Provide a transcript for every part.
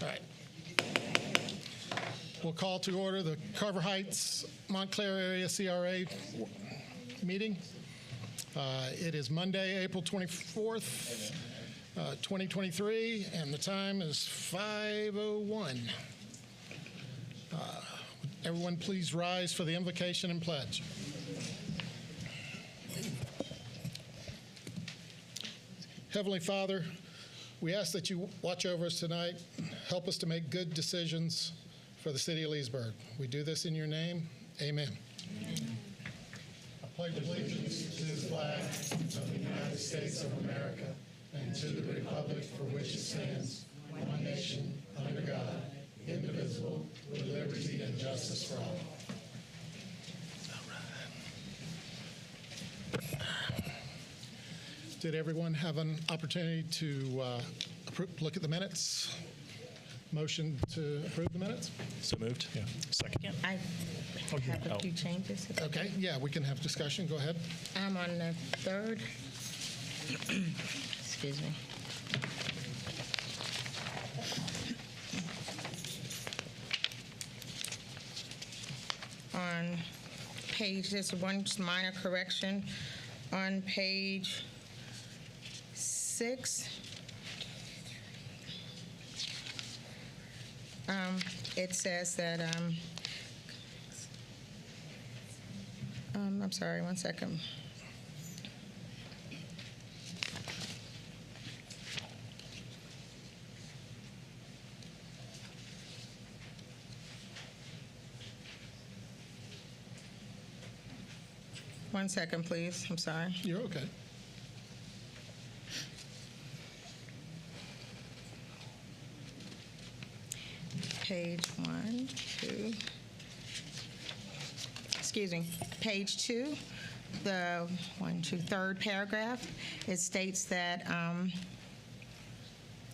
All right. We'll call to order the Carver Heights, Montclair Area CRA meeting. It is Monday, April 24th, 2023, and the time is 5:01. Everyone please rise for the invocation and pledge. Heavenly Father, we ask that you watch over us tonight. Help us to make good decisions for the city of Leesburg. We do this in your name. Amen. I pledge allegiance to the flag of the United States of America and to the republic for which it stands, one nation, under God, indivisible, with liberty and justice for all. Did everyone have an opportunity to look at the minutes? Motion to approve the minutes? So moved. Yeah. Second. I have a few changes. Okay, yeah, we can have discussion. Go ahead. I'm on the third. Excuse me. On page, there's one minor correction. On page 6, it says that, I'm sorry, one second. One second, please. I'm sorry. You're okay. Page 1, 2. Excuse me. Page 2, the third paragraph. It states that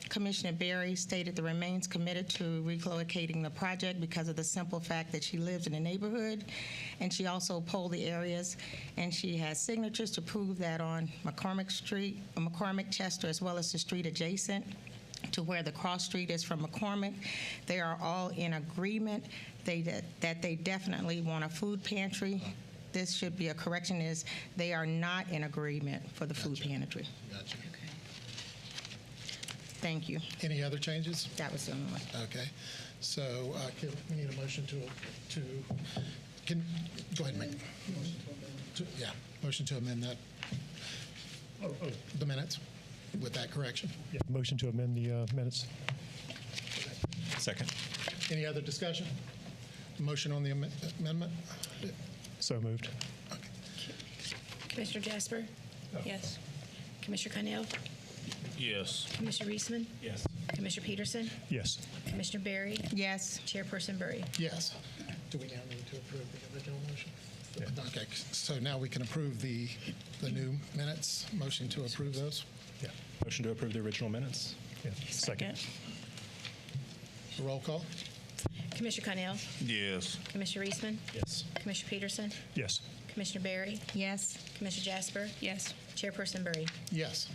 Commissioner Berry stated that remains committed to relocating the project because of the simple fact that she lives in the neighborhood, and she also polled the areas, and she has signatures to prove that on McCormick Street, McCormick Chester, as well as the street adjacent to where the cross street is from McCormick. They are all in agreement that they definitely want a food pantry. This should be a correction, is they are not in agreement for the food pantry. Gotcha. Okay. Thank you. Any other changes? That was the only one. Okay. So we need a motion to go ahead and make. Motion to amend that. The minutes with that correction. Yeah. Motion to amend the minutes. Second. Any other discussion? Motion on the amendment? So moved. Okay. Commissioner Jasper? No. Yes. Commissioner Connell? Yes. Commissioner Reisman? Yes. Commissioner Peterson? Yes. Commissioner Berry? Yes. Chairperson Berry? Yes. Do we now need to approve the original motion? Yeah. Okay. So now we can approve the new minutes. Motion to approve those. Yeah. Motion to approve the original minutes. Yeah. Second. Roll call. Commissioner Connell? Yes. Commissioner Reisman? Yes. Commissioner Peterson? Yes. Commissioner Berry? Yes. Commissioner Jasper? Yes. Chairperson Berry? Yes.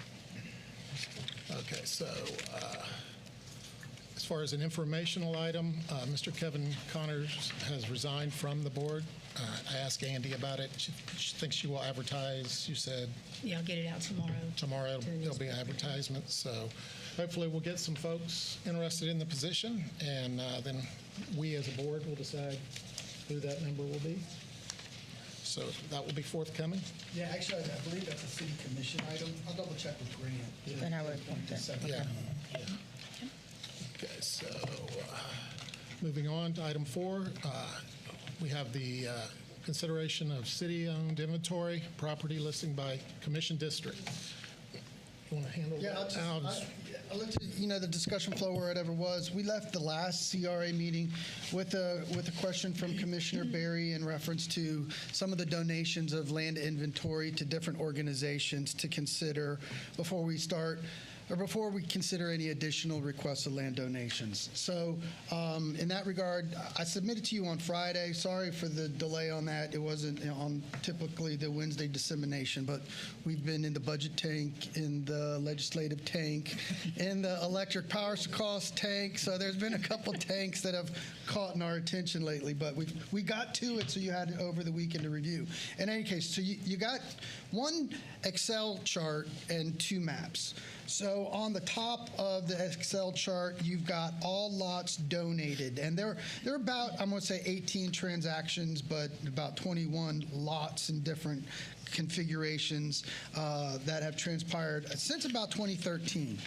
Okay, so as far as an informational item, Mr. Kevin Connors has resigned from the board. I asked Andy about it. She thinks she will advertise, you said. Yeah, I'll get it out tomorrow. Tomorrow there'll be an advertisement, so hopefully we'll get some folks interested in the position, and then we as a board will decide who that member will be. So that will be forthcoming. Yeah, actually, I believe that's a city commission item. I'll double check with Grant. Then I would want that. Yeah. Okay, so moving on to item 4, we have the consideration of city-owned inventory, property listing by commission district. You want to handle Yeah, that? I'll let you know the discussion flow where it ever was. We left the last CRA meeting with a question from Commissioner Berry in reference to some of the donations of land inventory to different organizations to consider before we start or before we consider any additional requests of land donations. So in that regard, I submitted to you on Friday. Sorry for the delay on that. It wasn't on typically the Wednesday dissemination, but we've been in the budget tank, in the legislative tank, in the electric power cost tank. So there's been a couple tanks that have caught in our attention lately, but we got to it, so you had it over the weekend to review. In any case, so you got one Excel chart and two maps. So on the top of the Excel chart, you've got all lots donated, and there are about, I'm going to say 18 transactions, but about 21 lots in different configurations that have transpired since about 2013.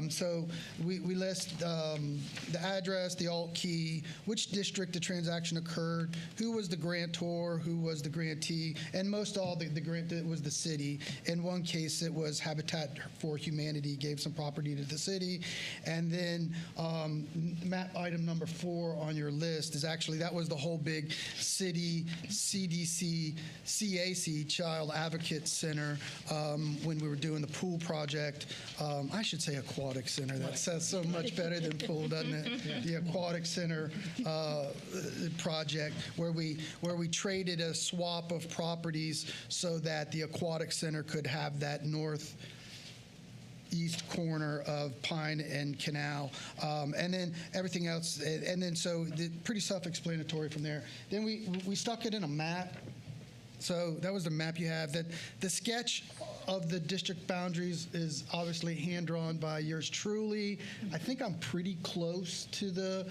So we list the address, the alt key, which district the transaction occurred, who was the grantor, who was the grantee, and most all the grant was the city. In one case, it was Habitat for Humanity gave some property to the city. And then map item number 4 on your list is actually, that was the whole big city CDC CAC Child Advocate Center when we were doing the pool project. I should say aquatic center. That says so much better than pool, doesn't it? The aquatic center project where we traded a swap of properties so that the aquatic center could have that northeast corner of Pine and Canal, and then everything else, and then so pretty self-explanatory from there. Then we stuck it in a map. So that was the map you have. That the sketch of the district boundaries is obviously hand-drawn by yours truly. I think I'm pretty close to the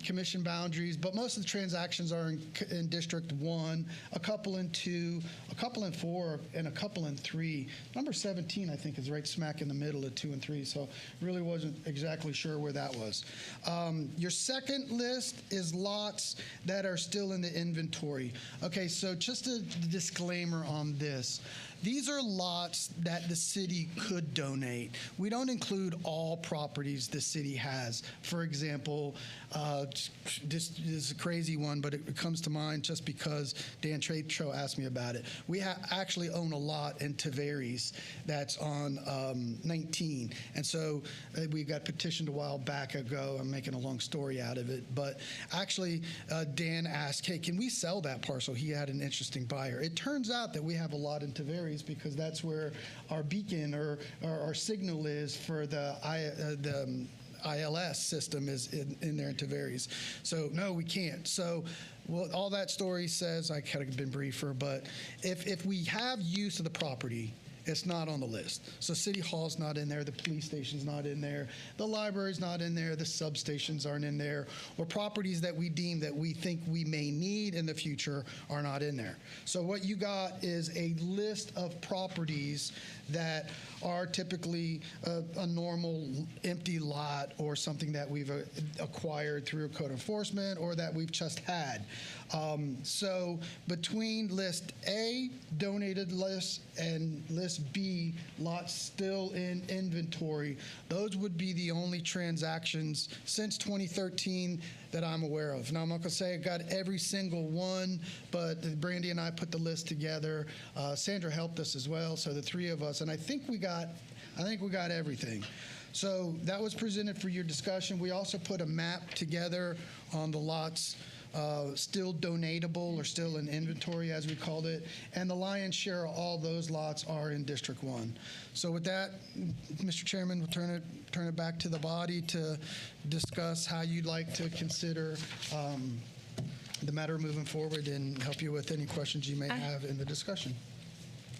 commission boundaries, but most of the transactions are in District 1, a couple in 2, a couple in 4, and a couple in 3. Number 17, I think, is right smack in the middle of 2 and 3, so really wasn't exactly sure where that was. Your second list is lots that are still in the inventory. Okay, so just a disclaimer on this. These are lots that the city could donate. We don't include all properties the city has. For example, this is a crazy one, but it comes to mind just because Dan Tracho asked me about it. We actually own a lot in Tavares that's on 19. And so we got petitioned a while back ago. I'm making a long story out of it. But actually, Dan asked, hey, can we sell that parcel? He had an interesting buyer. It turns out that we have a lot in Tavares because that's where our beacon or our signal is for the ILS system is in there in Tavares. So no, we can't. So well, all that story says, I could have been briefer, but if we have use of the property, it's not on the list. So City Hall's not in there, the police station's not in there, the library's not in there, the substations aren't in there, or properties that we deem that we think we may need in the future are not in there. So what you got is a list of properties that are typically a normal empty lot or something that we've acquired through code enforcement or that we've just had. So between list A, donated lists, and list B, lots still in inventory, those would be the only transactions since 2013 that I'm aware of. Now, I'm not going to say I got every single one, but Brandy and I put the list together. Sandra helped us as well, so the three of us, and I think we got everything. So that was presented for your discussion. We also put a map together on the lots still donatable or still in inventory, as we called it, and the lion's share of all those lots are in District 1. So with that, Mr. Chairman, we'll turn it back to the body to discuss how you'd like to consider the matter moving forward and help you with any questions you may have in the discussion.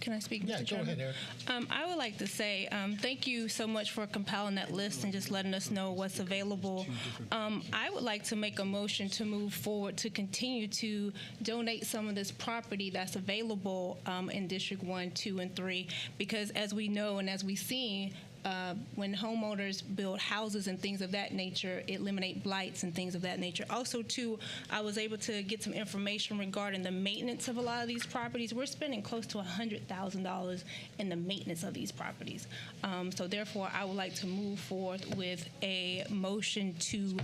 Can I speak, Mr. Yeah, go Chairman? ahead, Eric. I would like to say thank you so much for compiling that list and just letting us know what's available. I would like to make a motion to move forward to continue to donate some of this property that's available in District 1, 2, and 3, because as we know and as we've seen, when homeowners build houses and things of that nature, it eliminate blights and things of that nature. Also, too, I was able to get some information regarding the maintenance of a lot of these properties. We're spending close to $100,000 in the maintenance of these properties. So therefore, I would like to move forward with a motion to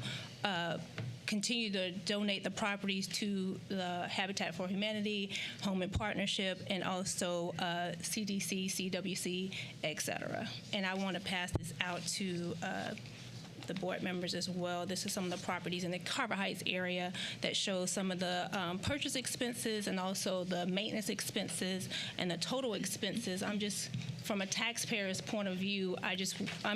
continue to donate the properties to the Habitat for Humanity, Home in Partnership, and also CDC, CWC, et cetera. And I want to pass this out to the board members as well. This is some of the properties in the Carver Heights area that shows some of the purchase expenses and also the maintenance expenses and the total expenses. I'm just, from a taxpayer's point of view, I'm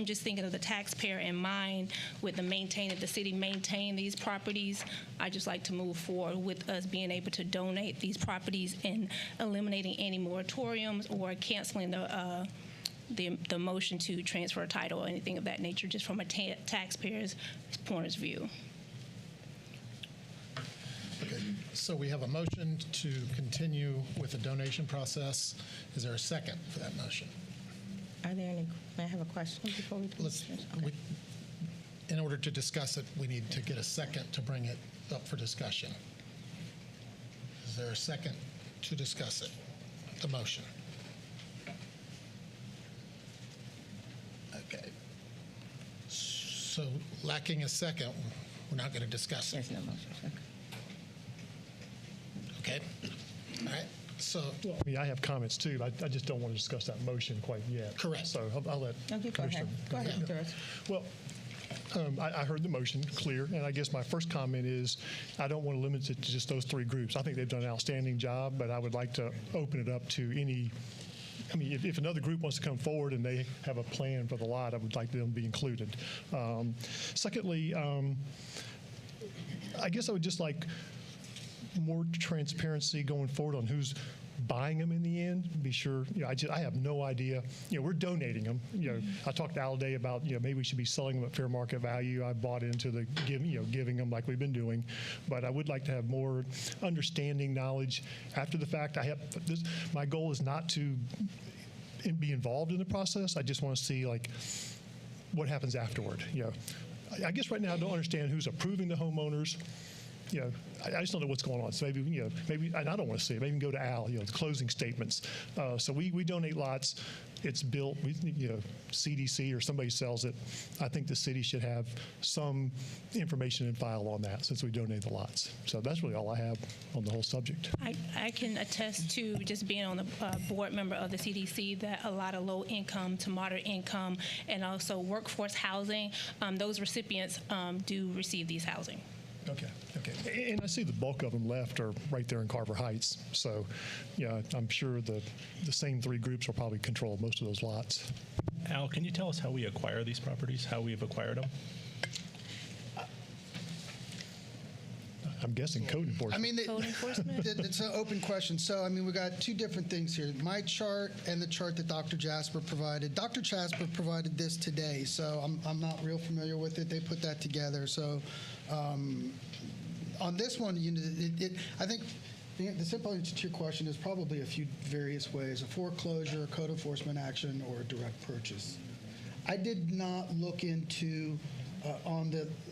just thinking of the taxpayer in mind with the city maintain these properties. I just like to move forward with us being able to donate these properties and eliminating any moratoriums or canceling the motion to transfer title or anything of that nature, just from a taxpayer's point of view. Okay, so we have a motion to continue with the donation process. Is there a second for that motion? Are there any, may I have a question before we do Let's, this? Okay. in order to discuss it, we need to get a second to bring it up for discussion. Is there a second to discuss it, the motion? Okay. So lacking a second, we're not going to discuss it. There's no motion. Okay. Okay? All right. So, Well, I mean, I have comments too. I just don't want to discuss that motion quite yet. Correct. So I'll let Okay, go ahead. Commissioner- Go ahead, Doris. Well, I heard the motion clear, and I guess my first comment is I don't want to limit it to just those three groups. I think they've done an outstanding job, but I would like to open it up to any. I mean, if another group wants to come forward and they have a plan for the lot, I would like them to be included. Secondly, I guess I would just like more transparency going forward on who's buying them in the end. Be sure, I have no idea. We're donating them. I talked to Al Day about, maybe we should be selling them at fair market value. I bought into the giving them like we've been doing, but I would like to have more understanding, knowledge after the fact. My goal is not to be involved in the process. I just want to see like what happens afterward. I guess right now I don't understand who's approving the homeowners. I just don't know what's going on. So maybe, and I don't want to see it. Maybe we can go to Al, the closing statements. So we donate lots. It's built, CDC or somebody sells it. I think the city should have some information in file on that since we donate the lots. So that's really all I have on the whole subject. I can attest to just being on the board member of the CDC that a lot of low income to moderate income and also workforce housing, those recipients do receive these housing. Okay. And I see the bulk of them left are right there in Carver Heights. So, I'm sure the same three groups will probably control most of those lots. Al, can you tell us how we acquire these properties, how we've acquired them? I'm guessing code enforcement. I mean, Code enforcement? it's an open question. So, I mean, we got two different things here. My chart and the chart that Dr. Jasper provided. Dr. Jasper provided this today, so I'm not real familiar with it. They put that together. So, on this one, I think the simple answer to your question is probably a few various ways: a foreclosure, a code enforcement action, or a direct purchase. I did not look into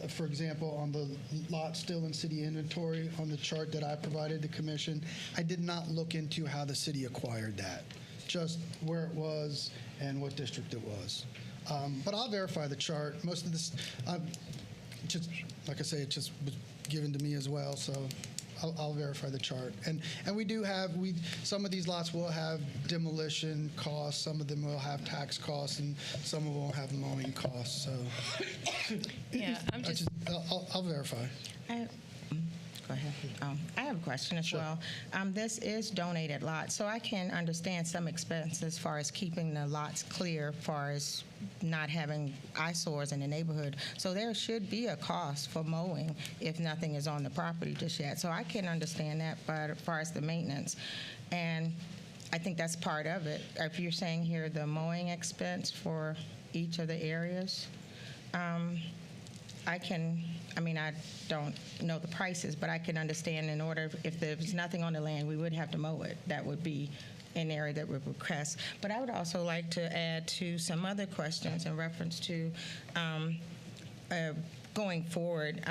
for example, on the lot still in city inventory on the chart that I provided the commission, I did not look into how the city acquired that, just where it was and what district it was. But I'll verify the chart. Most of this, just like I say, it just was given to me as well, so I'll verify the chart. And we do have, some of these lots will have demolition costs, some of them will have tax costs, and some of them will have mowing costs. So Yeah, I'll verify. Go ahead. I have a question as well. This is donated lots, so I can understand some expenses as far as keeping the lots clear, as far as not having eyesores in the neighborhood. So there should be a cost for mowing if nothing is on the property just yet. So I can understand that, but as far as the maintenance, and I think that's part of it. If you're saying here the mowing expense for each of the areas, I don't know the prices, but I can understand in order, if there's nothing on the land, we would have to mow it. That would be an area that would request. But I would also like to add to some other questions in reference to going forward,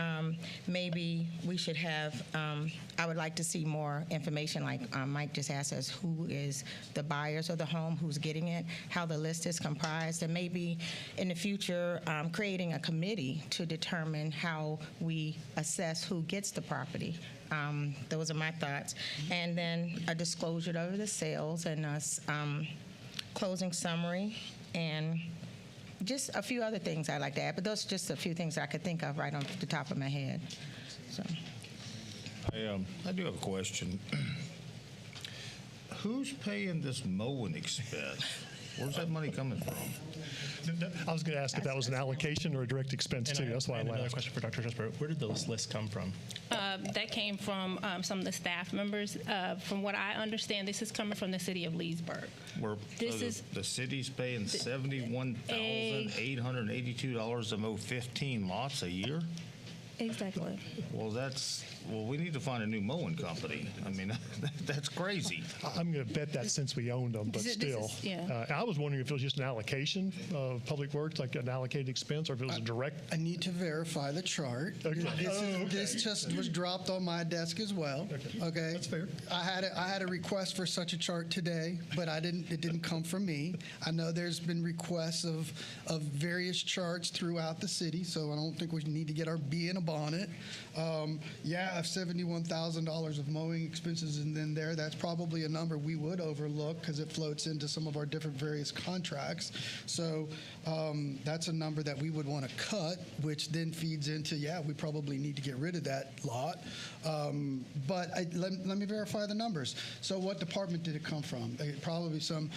maybe we should have, I would like to see more information, like Mike just asked us, who is the buyers of the home, who's getting it, how the list is comprised, and maybe in the future, creating a committee to determine how we assess who gets the property. Those are my thoughts. And then a disclosure of the sales and a closing summary, and just a few other things I'd like to add, but those are just a few things I could think of right off the top of my head. So, I do have a question. Who's paying this mowing expense? Where's that money coming from? I was going to ask if that was an allocation or a direct expense too. That's why I another laughed. question for Dr. Jesper. Where did this list come from? That came from some of the staff members. From what I understand, this is coming from the city of Leesburg. The city's paying $71,882 to mow 15 lots a year? Exactly. Well, we need to find a new mowing company. I mean, that's crazy. I'm going to bet that since we owned them, but This is- still. yeah. I was wondering if it was just an allocation of public works, like an allocated expense, or if it was a direct. I need to verify the chart. Okay. This just was dropped on my desk as well. Okay. That's fair. I had a request for such a chart today, but it didn't come from me. I know there's been requests of various charts throughout the city, so I don't think we need to get our bee in a bonnet. Yeah, if $71,000 of mowing expenses and then that's probably a number we would overlook because it floats into some of our different various contracts. So that's a number that we would want to cut, which then feeds into, we probably need to get rid of that lot. But let me verify the numbers. So what department did it come from? Probably some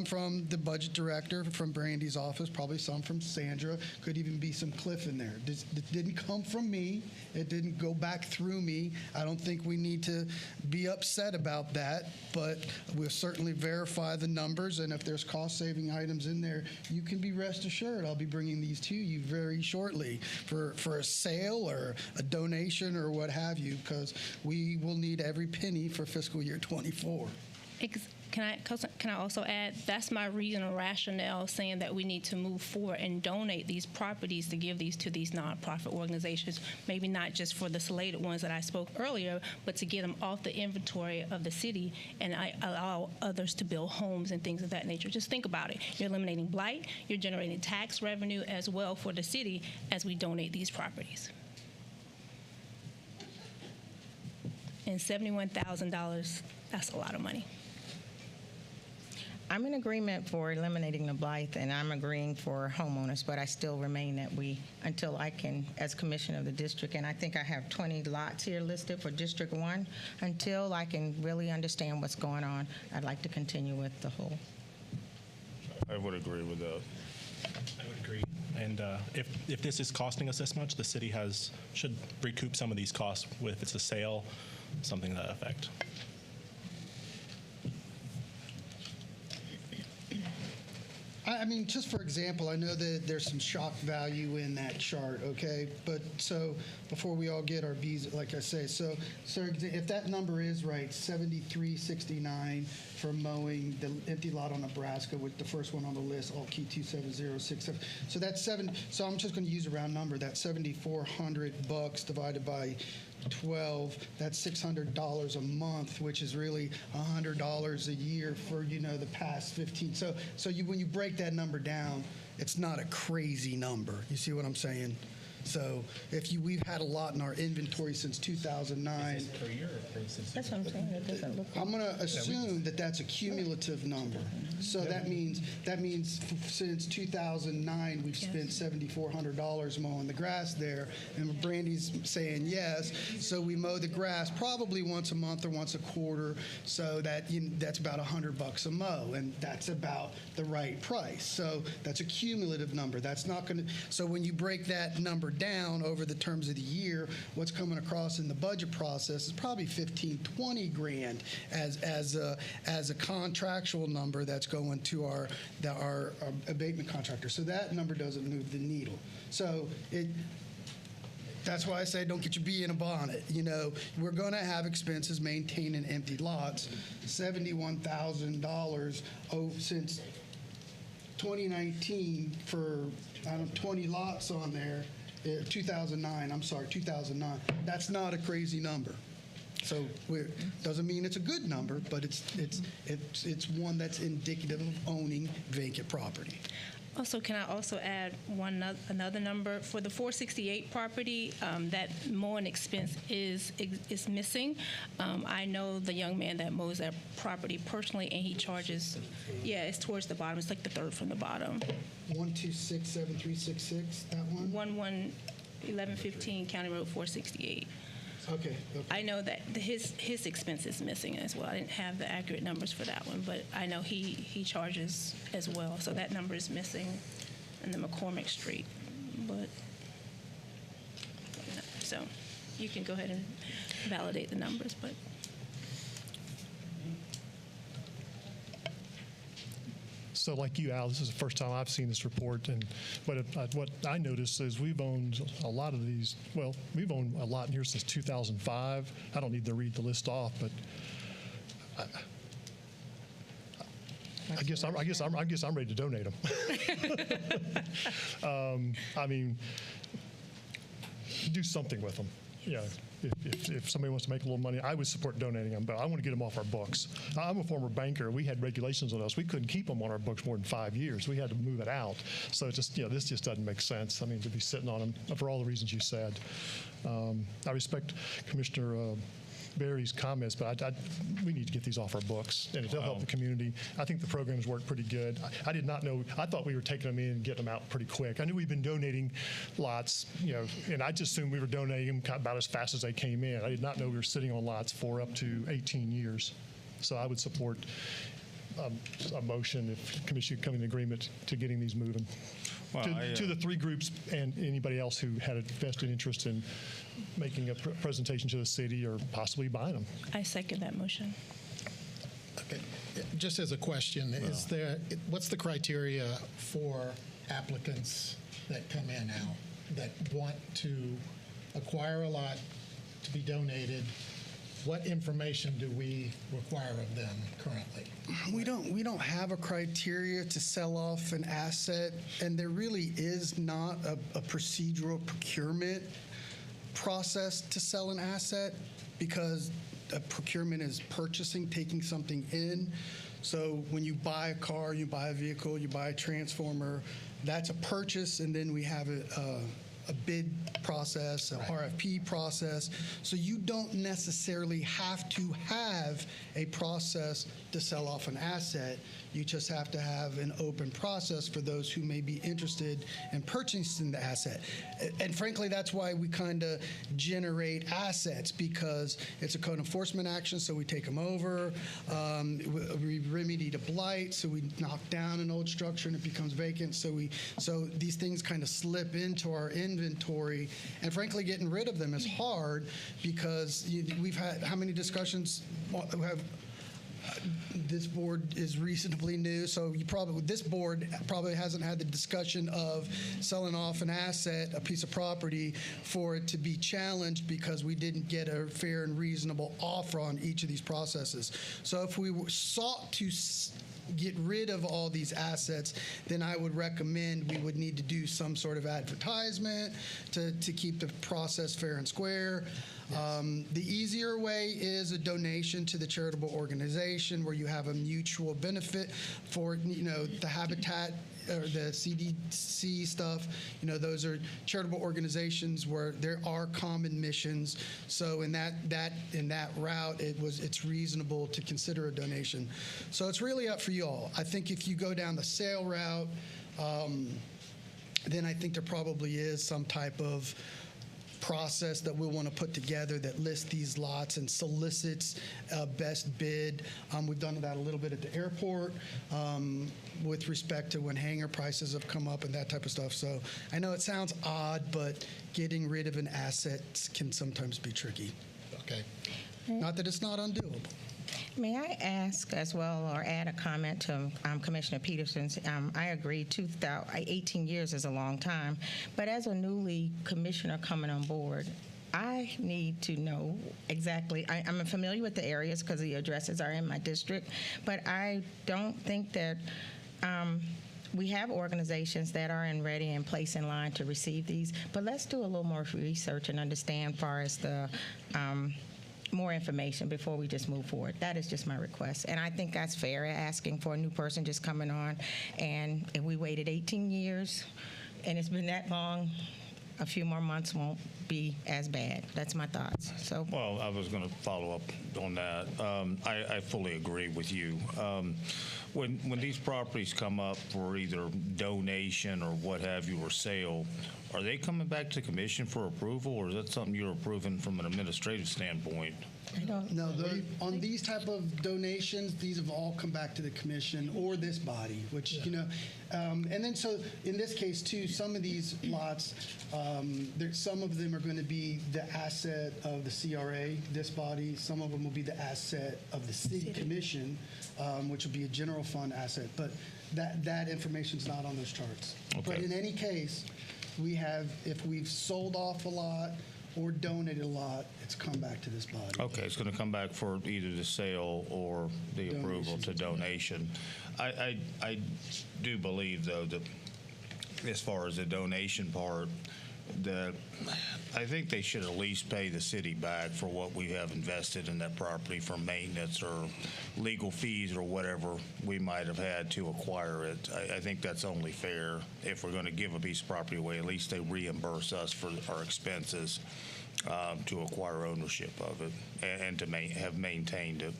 from the budget director from Brandy's office, probably some from Sandra, could even be some Cliff in there. It didn't come from me. It didn't go back through me. I don't think we need to be upset about that, but we'll certainly verify the numbers, and if there's cost-saving items in there, you can be rest assured I'll be bringing these to you very shortly for a sale or a donation or what have you, because we will need every penny for fiscal year 24. Can I also add, that's my reason or rationale saying that we need to move forward and donate these properties to give these to these nonprofit organizations, maybe not just for the slated ones that I spoke earlier, but to get them off the inventory of the city and allow others to build homes and things of that nature. Just think about it. You're eliminating blight, you're generating tax revenue as well for the city as we donate these properties. And $71,000, that's a lot of money. I'm in agreement for eliminating the blight, and I'm agreeing for homeowners, but I still remain that until I can, as commissioner of the district, and I think I have 20 lots here listed for District 1, until I can really understand what's going on, I'd like to continue with the whole. I would agree with that. I would agree. And if this is costing us this much, the city should recoup some of these costs if it's a sale, something to that effect. I mean, just for example, I know that there's some shock value in that chart, okay? But so before we all get our B's, like I say, so if that number is right, 7369 for mowing the empty lot on Nebraska with the first one on the list, all key 27067. So that's so I'm just going to use a round number. That's $7,400 divided by 12, that's $600 a month, which is really $100 a year for, the past 15. So when you break that number down, it's not a crazy number. You see what I'm saying? So we've had a lot in our inventory since 2009. Per year or That's what I'm saying. It doesn't look. I'm going to assume that that's a cumulative number. So that means since 2009 we've spent $7,400 mowing the grass there, and Brandy's saying yes. So we mow the grass probably once a month or once a quarter. So that's about $100 a mow, and that's about the right price. So that's a cumulative number. That's not going to. So when you break that number down over the terms of the year, what's coming across in the budget process is probably 15, 20 grand as a contractual number that's going to our abatement contractor. So that number doesn't move the needle. So that's why I say don't get your bee in a bonnet. We're going to have expenses maintaining empty lots. $71,000 since 2019 for 20 lots on there 2009, I'm sorry, 2009. That's not a crazy number. So doesn't mean it's a good number, but it's one that's indicative of owning vacant property. Also, can I also add another number for the 468 property? That mowing expense is missing. I know the young man that mows that property personally, and he charges. Yeah, it's towards the bottom. It's like the third from the bottom. 1267366. That one. 1115 County Road 468. Okay. I know that his expense is missing as well. I didn't have the accurate numbers for that one, but I know he charges as well. So that number is missing in the McCormick Street. But so you can go ahead and validate the numbers, but. So like you, Al, this is the first time I've seen this report, but what I noticed is we've owned a lot of these. Well, we've owned a lot here since 2005. I don't need to read the list off, but I guess I'm ready to donate them. I mean, do something with them. Yeah. If somebody wants to make a little money, I would support donating them, but I want to get them off our books. I'm a former banker. We had regulations on us. We couldn't keep them on our books more than 5 years. We had to move it out. So it's just, this just doesn't make sense. I mean, to be sitting on them for all the reasons you said. I respect Commissioner Barry's comments, but we need to get these off our books, and it'll help the community. I think the programs work pretty good. I did not know. I thought we were taking them in and getting them out pretty quick. I knew we've been donating lots, and I just assumed we were donating them about as fast as they came in. I did not know we were sitting on lots for up to 18 years. So I would support a motion if the commission could come in agreement to getting these moving. Well, to the three groups and anybody else who had a vested interest in making a presentation to the city or possibly buying them. I second that motion. Okay. Just as a question, what's the criteria for applicants that come in now that want to acquire a lot to be donated? What information do we require of them currently? We don't have a criteria to sell off an asset, and there really is not a procedural procurement process to sell an asset, because a procurement is purchasing, taking something in. So when you buy a car, you buy a vehicle, you buy a transformer, that's a purchase, and then we have a bid process, an RFP process. So you don't necessarily have to have a process to sell off an asset. You just have to have an open process for those who may be interested in purchasing the asset. And frankly, that's why we kind of generate assets, because it's a code enforcement action, so we take them over. We remedy the blight, so we knock down an old structure and it becomes vacant. So these things kind of slip into our inventory. And frankly, getting rid of them is hard, because we've had how many discussions have. This board is reasonably new, so this board probably hasn't had the discussion of selling off an asset, a piece of property, for it to be challenged because we didn't get a fair and reasonable offer on each of these processes. So if we sought to get rid of all these assets, then I would recommend we would need to do some sort of advertisement to keep the process fair and square. Yes. The easier way is a donation to the charitable organization, where you have a mutual benefit for, the habitat or the CDC stuff. Those are charitable organizations where there are common missions. So in that route, it's reasonable to consider a donation. So it's really up for you all. I think if you go down the sale route, then I think there probably is some type of process that we'll want to put together that lists these lots and solicits best bid. We've done that a little bit at the airport with respect to when hangar prices have come up and that type of stuff. So I know it sounds odd, but getting rid of an asset can sometimes be tricky. Okay. Not that it's not undoable. May I ask as well, or add a comment to Commissioner Peterson's? I agree, 18 years is a long time, but as a newly commissioner coming on board, I need to know exactly. I'm familiar with the areas because the addresses are in my district, but I don't think that we have organizations that are ready and place in line to receive these, but let's do a little more research and understand as far as the more information before we just move forward. That is just my request. And I think that's fair, asking for a new person just coming on. And if we waited 18 years and it's been that long, a few more months won't be as bad. That's my thoughts. So, Well, I was going to follow up on that. I fully agree with you. When these properties come up for either donation or what have you, or sale, are they coming back to the commission for approval, or is that something you're approving from an administrative standpoint? I don't. No, on these type of donations, these have all come back to the commission or this body, which, and then so in this case too, some of these lots, some of them are going to be the asset of the CRA, this body. Some of them will be the asset of the city commission, which will be a general fund asset. But that information's not on those charts. Okay. But in any case, if we've sold off a lot or donated a lot, it's come back to this body. Okay, it's going to come back for either the sale or the approval to donation. I do believe, though, that as far as the donation part, that I think they should at least pay the city back for what we have invested in that property for maintenance or legal fees or whatever we might have had to acquire it. I think that's only fair. If we're going to give a piece of property away, at least they reimburse us for our expenses to acquire ownership of it and to have maintained it.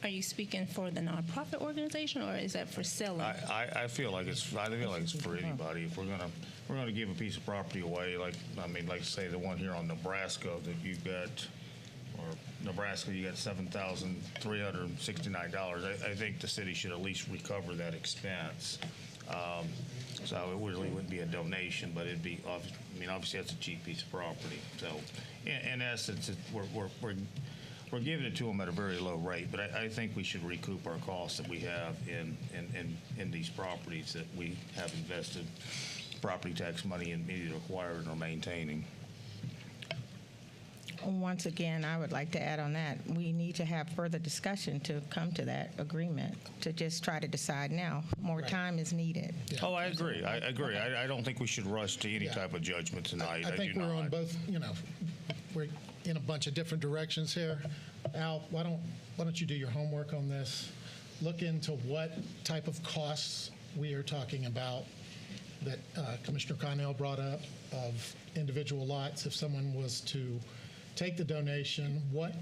Are you speaking for the nonprofit organization, or is that for selling? I feel like it's for anybody. If we're gonna give a piece of property away, like say the one here on Nebraska that you've got, or Nebraska, you got $7,369. I think the city should at least recover that expense. So it really wouldn't be a donation, but it'd be obviously that's a cheap piece of property. So in essence, we're giving it to them at a very low rate, but I think we should recoup our costs that we have in these properties that we have invested property tax money in either acquiring or maintaining. Once again, I would like to add on that. We need to have further discussion to come to that agreement, to just try to decide now. More time is needed. Yeah. Oh, I agree. I agree. I don't think we should rush to any type of judgment tonight. I think we're on both, we're in a bunch of different directions here. Al, why don't you do your homework on this? Look into what type of costs we are talking about that Commissioner Connell brought up of individual lots. If someone was to take the donation, what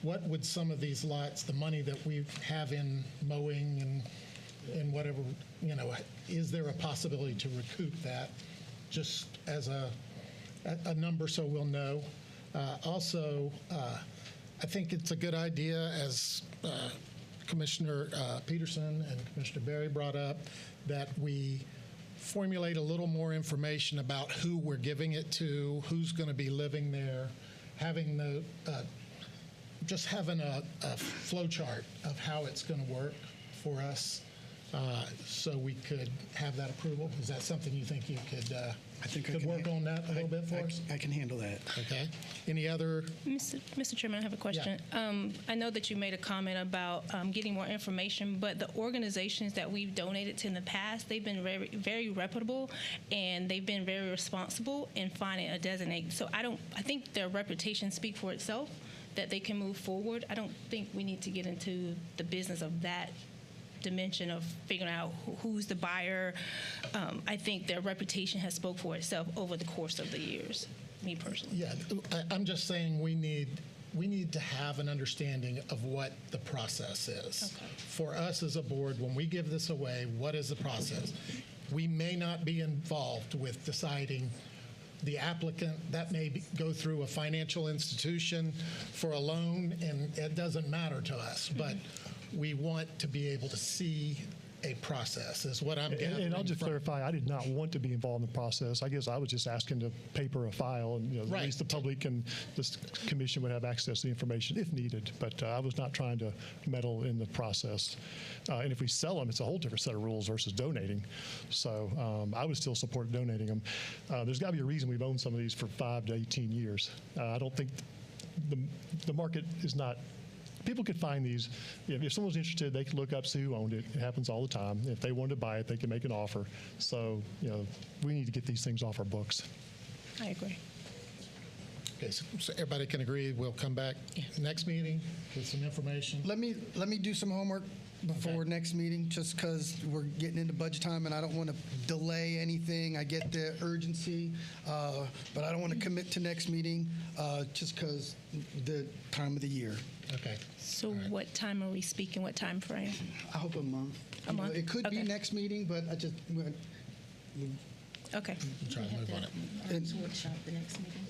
would some of these lots, the money that we have in mowing and whatever, is there a possibility to recoup that, just as a number so we'll know? Also, I think it's a good idea, as Commissioner Peterson and Commissioner Berry brought up, that we formulate a little more information about who we're giving it to, who's going to be living there, having just having a flow chart of how it's going to work for us, so we could have that approval. Is that something you think you could work on that a little bit for us? I can handle that. Okay. Any other? Mr. Chairman, I have a question. I know that you made a comment about getting more information, but the organizations that we've donated to in the past, they've been very, very reputable, and they've been very responsible in finding a designate. So I think their reputation speaks for itself, that they can move forward. I don't think we need to get into the business of that dimension of figuring out who's the buyer. I think their reputation has spoke for itself over the course of the years, me personally. Yeah, I'm just saying we need to have an understanding of what the process is. Okay. For us as a board, when we give this away, what is the process? We may not be involved with deciding the applicant. That may go through a financial institution for a loan, and it doesn't matter to us. But we want to be able to see a process, is what I'm gathering. And I'll just clarify, I did not want to be involved in the process. I guess I was just asking to paper a file, and at least the public and this commission would have access to the information if needed. But I was not trying to meddle in the process. And if we sell them, it's a whole different set of rules versus donating. So I would still support donating them. There's got to be a reason we've owned some of these for 5 to 18 years. I don't think the market is not people could find these. If someone's interested, they can look up, see who owned it. It happens all the time. If they wanted to buy it, they can make an offer. So, we need to get these things off our books. I agree. Okay, so everybody can agree we'll come back next meeting with some information. Let me do some homework before next meeting, just because we're getting into budget time and I don't want to delay anything. I get the urgency, but I don't want to commit to next meeting just because the time of the year. Okay. So what time are we speaking? What time frame? I hope a month. A month? It could be Okay. next meeting, but I just Okay. We'll try to move on it. Arts workshop the next meeting.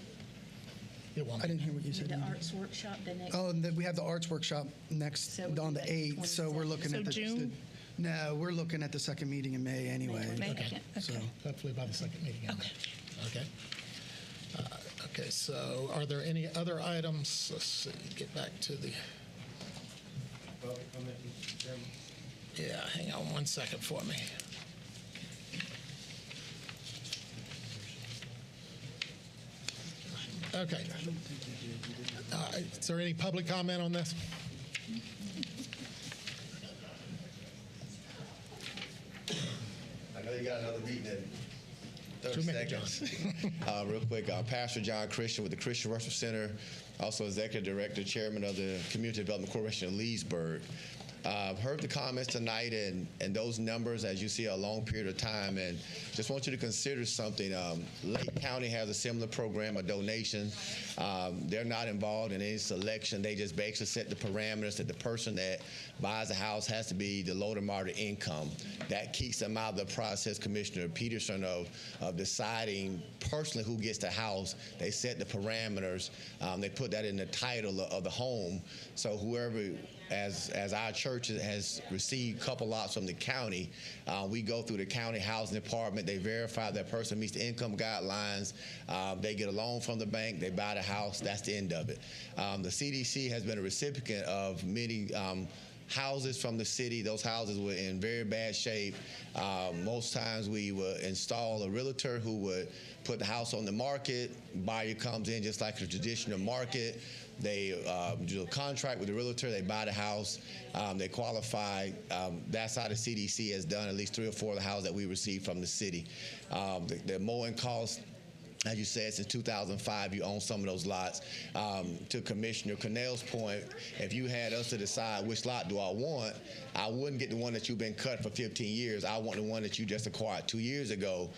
It won't I be. didn't hear what you said. The Andy. arts workshop the next. Oh, and then we have the arts workshop next So it would on the be like 8th. So we're 22nd. looking So at the June? No, we're looking at the second meeting in May anyway. May. Okay. So Hopefully by the second meeting. Okay. Okay. Okay, so are there any other items? Let's see, get back to the. Yeah, hang on 1 second for me. Okay. Is there any public comment on this? I know you got another meeting in 30 2 minutes, seconds. Real quick, Pastor John Christian with the Christian Worship Center, also Executive Director, Chairman of the Community Development Corporation in Leesburg. Heard the comments tonight and those numbers as you see a long period of time, and just want you to consider something. Lake County has a similar program, a donation. They're not involved in any selection. They just basically set the parameters that the person that buys a house has to be the low to moderate income. That keeps them out of the process, Commissioner Peterson, of deciding personally who gets the house. They set the parameters. They put that in the title of the home. So whoever, as our church has received a couple lots from the county, we go through the county housing department. They verify that person meets the income guidelines. They get a loan from the bank. They buy the house. That's the end of it. The CDC has been a recipient of many houses from the city. Those houses were in very bad shape. Most times we would install a realtor who would put the house on the market. Buyer comes in just like a traditional market. They do a contract with the realtor. They buy the house. They qualify. That's how the CDC has done at least 3 or 4 of the houses that we received from the city. The mowing costs, as you said, since 2005, you own some of those lots. To Commissioner Connell's point, if you had us to decide which lot do I want, I wouldn't get the one that you've been cut for 15 years. I want the one that you just acquired 2 years ago.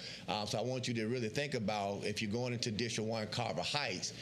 So I want you to really think about, if you're going into District 1 Carver Heights,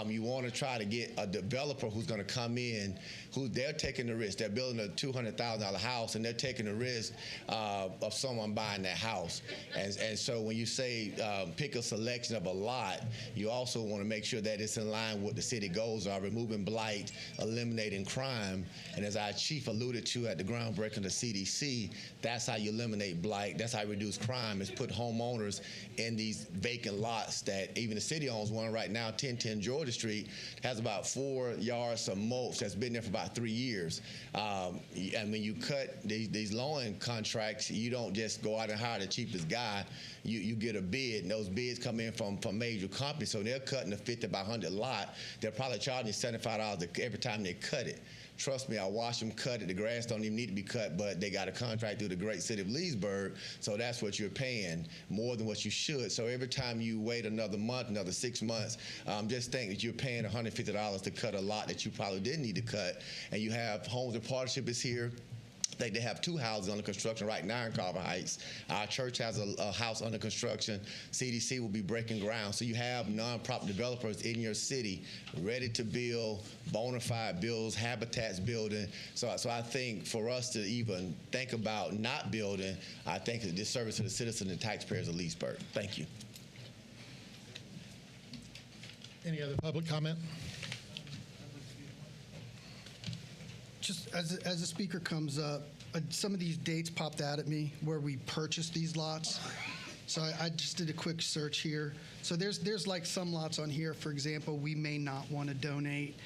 you want to try to get a developer who's going to come in, who they're taking the risk. They're building a $200,000 house, and they're taking the risk of someone buying that house. And so when you say pick a selection of a lot, you also want to make sure that it's in line with what the city goals are, removing blight, eliminating crime. And as our chief alluded to at the groundbreaking of the CDC, that's how you eliminate blight. That's how you reduce crime, is put homeowners in these vacant lots that even the city owns one right now. 1010 Georgia Street has about 4 yards of mulch that's been there for about 3 years. And when you cut these loan contracts, you don't just go out and hire the cheapest guy. You get a bid, and those bids come in from major companies. So they're cutting a 50 by 100 lot. They're probably charging $75 every time they cut it. Trust me, I watch them cut it. The grass don't even need to be cut, but they got a contract through the great city of Leesburg, so that's what you're paying, more than what you should. So every time you wait another month, another 6 months, just think that you're paying $150 to cut a lot that you probably didn't need to cut. And you have Homes and Partnership is here. They have 2 houses under construction right now in Carver Heights. Our church has a house under construction. CDC will be breaking ground. So you have nonprofit developers in your city ready to build, bona fide builds, habitats building. So I think for us to even think about not building, I think it's a disservice to the citizens and taxpayers of Leesburg. Thank you. Any other public comment? just as the speaker comes up, some of these dates popped out at me where we purchased these lots. So I just did a quick search here. So there's like some lots on here, for example, we may not want to donate.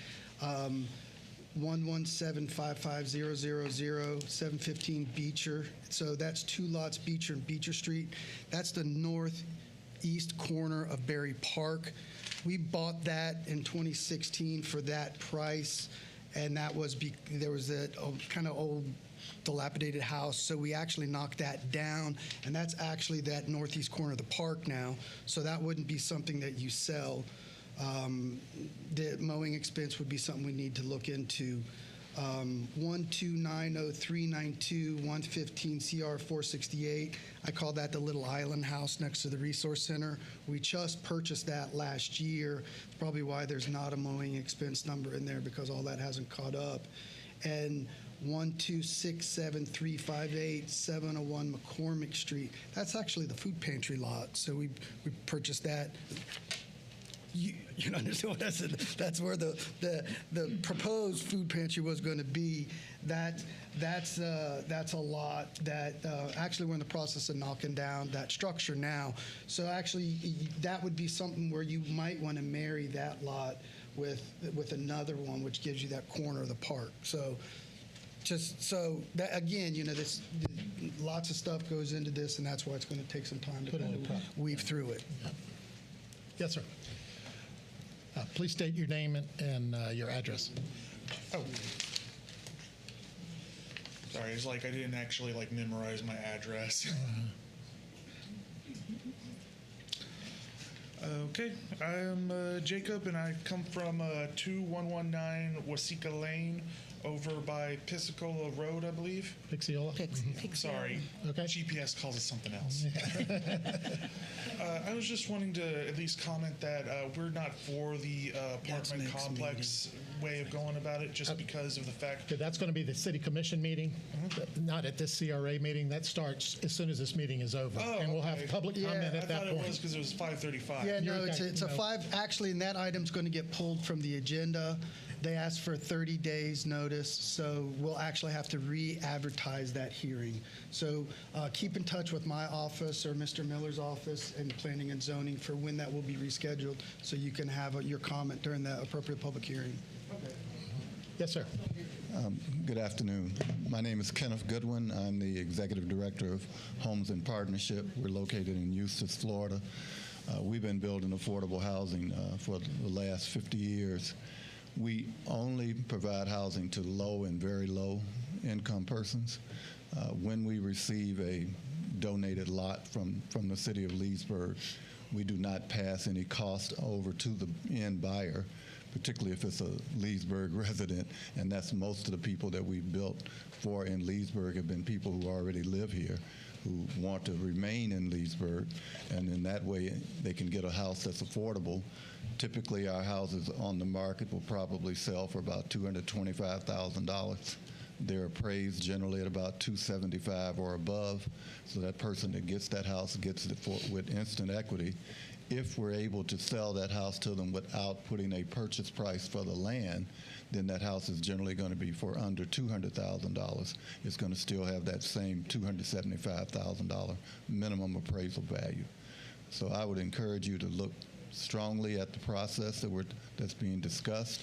1175500, 715 Beecher. So that's 2 lots, Beecher and Beecher Street. That's the northeast corner of Berry Park. We bought that in 2016 for that price, and that was there was a kind of old dilapidated house, so we actually knocked that down, and that's actually that northeast corner of the park now, so that wouldn't be something that you sell. The mowing expense would be something we need to look into. 1290392 115 CR 468. I call that the little island house next to the resource center. We just purchased that last year. Probably why there's not a mowing expense number in there, because all that hasn't caught up. And 1267358 701 McCormick Street. That's actually the food pantry lot. So we purchased that. You understand what I said? That's where the proposed food pantry was going to be. That's a lot that actually we're in the process of knocking down that structure now. So actually, that would be something where you might want to marry that lot with another one, which gives you that corner of the park. So just so that, again, this lots of stuff goes into this, and that's why it's going to take some time to kind of weave through it. Yes, sir. Please state your name and your address. Oh. Sorry, it's like I didn't actually memorize my address. Okay, I'm Jacob, and I come from 2119 Wasika Lane, over by Pisciola Road, I believe. Pixiola? Sorry. Okay. GPS calls it something else. I was just wanting to at least comment that we're not for the apartment complex way of going about it, just because of the fact. Okay, that's going to be the city commission meeting, not at this CRA meeting. That starts as soon as this meeting is over, and we'll have public comment at that point. I thought it was because it was 5:35. Yeah, no, it's a 5. Actually, and that item's going to get pulled from the agenda. They asked for 30 days notice, so we'll actually have to re-advertise that hearing. So keep in touch with my office or Mr. Miller's office in Planning and Zoning for when that will be rescheduled, so you can have your comment during the appropriate public hearing. Okay. Yes, sir. Good afternoon. My name is Kenneth Goodwin. I'm the Executive Director of Homes in Partnership. We're located in Eustis, Florida. We've been building affordable housing for the last 50 years. We only provide housing to low and very low income persons. When we receive a donated lot from the city of Leesburg, we do not pass any cost over to the end buyer, particularly if it's a Leesburg resident, and that's most of the people that we've built for in Leesburg have been people who already live here, who want to remain in Leesburg, and in that way they can get a house that's affordable. Typically, our houses on the market will probably sell for about $225,000. They're appraised generally at about $275,000 or above, so that person that gets that house gets it with instant equity. If we're able to sell that house to them without putting a purchase price for the land, then that house is generally going to be for under $200,000. It's going to still have that same $275,000 minimum appraisal value. So I would encourage you to look strongly at the process that's being discussed.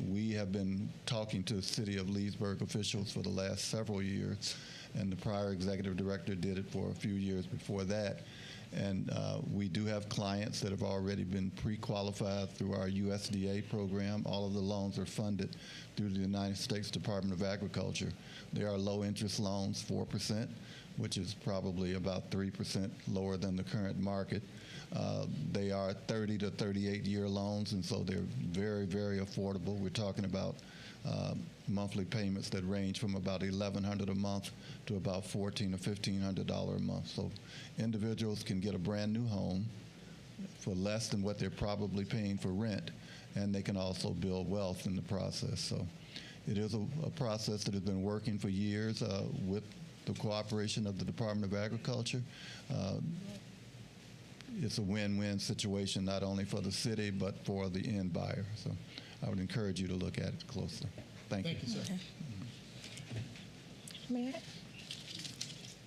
We have been talking to the City of Leesburg officials for the last several years, and the prior executive director did it for a few years before that. And we do have clients that have already been pre-qualified through our USDA program. All of the loans are funded through the United States Department of Agriculture. They are low-interest loans, 4%, which is probably about 3% lower than the current market. They are 30 to 38-year loans, and so they're very, very affordable. We're talking about monthly payments that range from about $1,100 a month to about $1,400 or $1,500 a month. So individuals can get a brand new home for less than what they're probably paying for rent, and they can also build wealth in the process. So it is a process that has been working for years with the cooperation of the Department of Agriculture. It's a win-win situation, not only for the city, but for the end buyer. So I would encourage you to look at it closely. Thank you. Thank you, sir.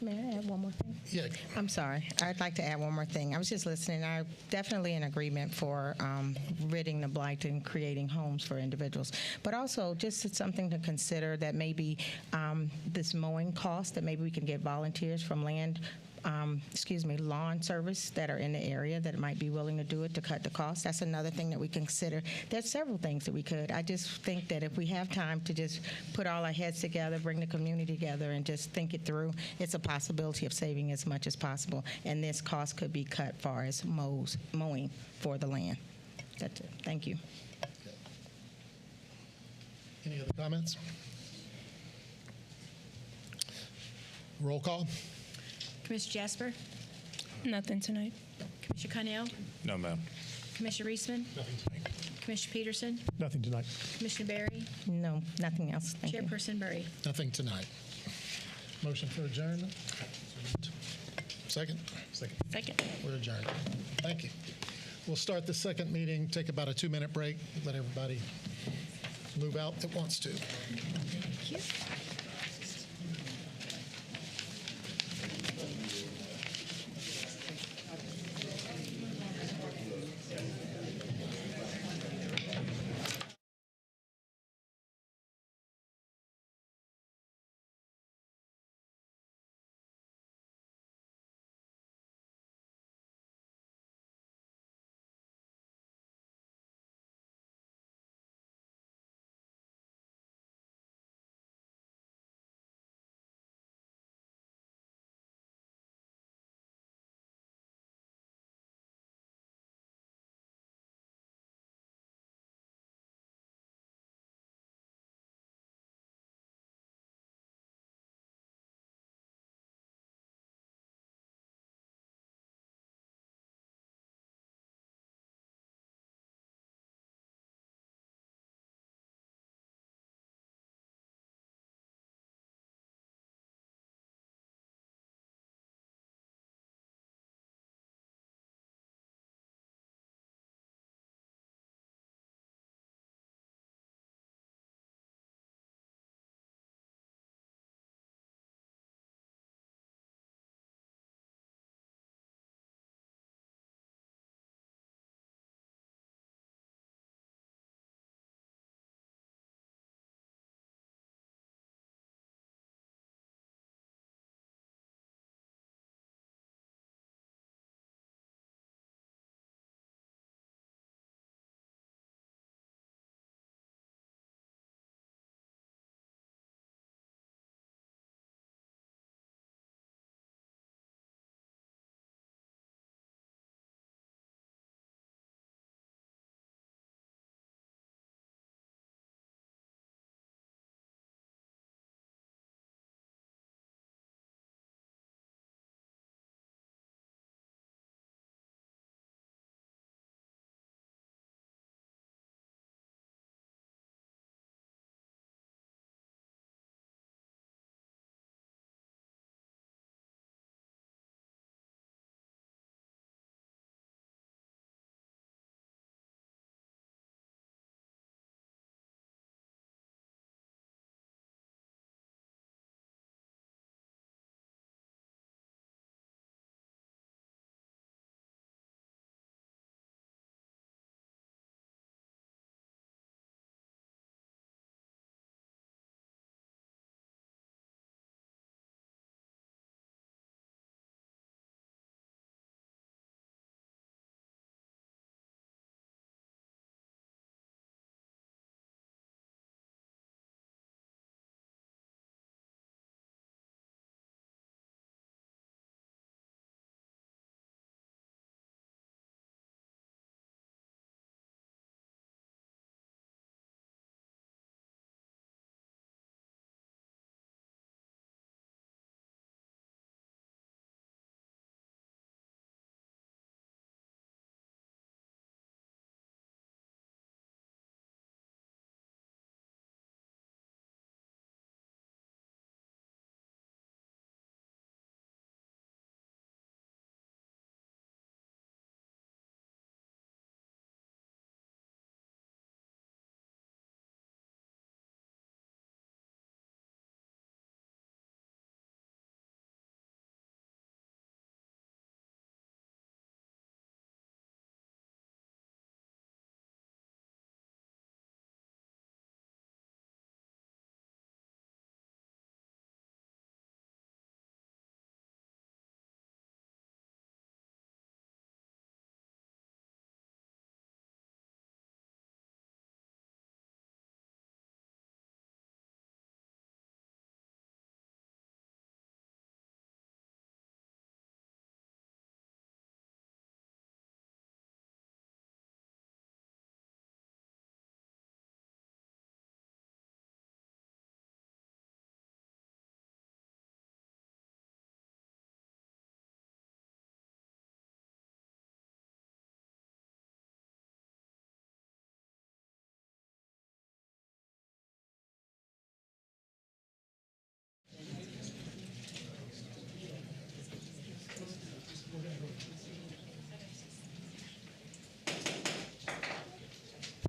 May I add one more thing? Yeah. I'm sorry. I'd like to add one more thing. I was just listening. I'm definitely in agreement for ridding the blight and creating homes for individuals. But also, just something to consider that maybe this mowing cost, that maybe we can get volunteers from land lawn service that are in the area that might be willing to do it to cut the cost. That's another thing that we consider. There's several things that we could. I just think that if we have time to just put all our heads together, bring the community together, and just think it through, it's a possibility of saving as much as possible. And this cost could be cut far as mowing for the land. That's it. Thank you. Any other comments? Roll call. Commissioner Jasper, Nothing tonight. Commissioner Connell, No, ma'am. Commissioner Reisman, Commissioner Peterson, Nothing tonight. Commissioner Barry, No, nothing else. Thank you. Chairperson Burry. Nothing tonight. Motion for adjournment? Second? Second. We're adjourned. Thank you. We'll start the second meeting, take about a 2-minute break, let everybody move out that wants to. Thank you.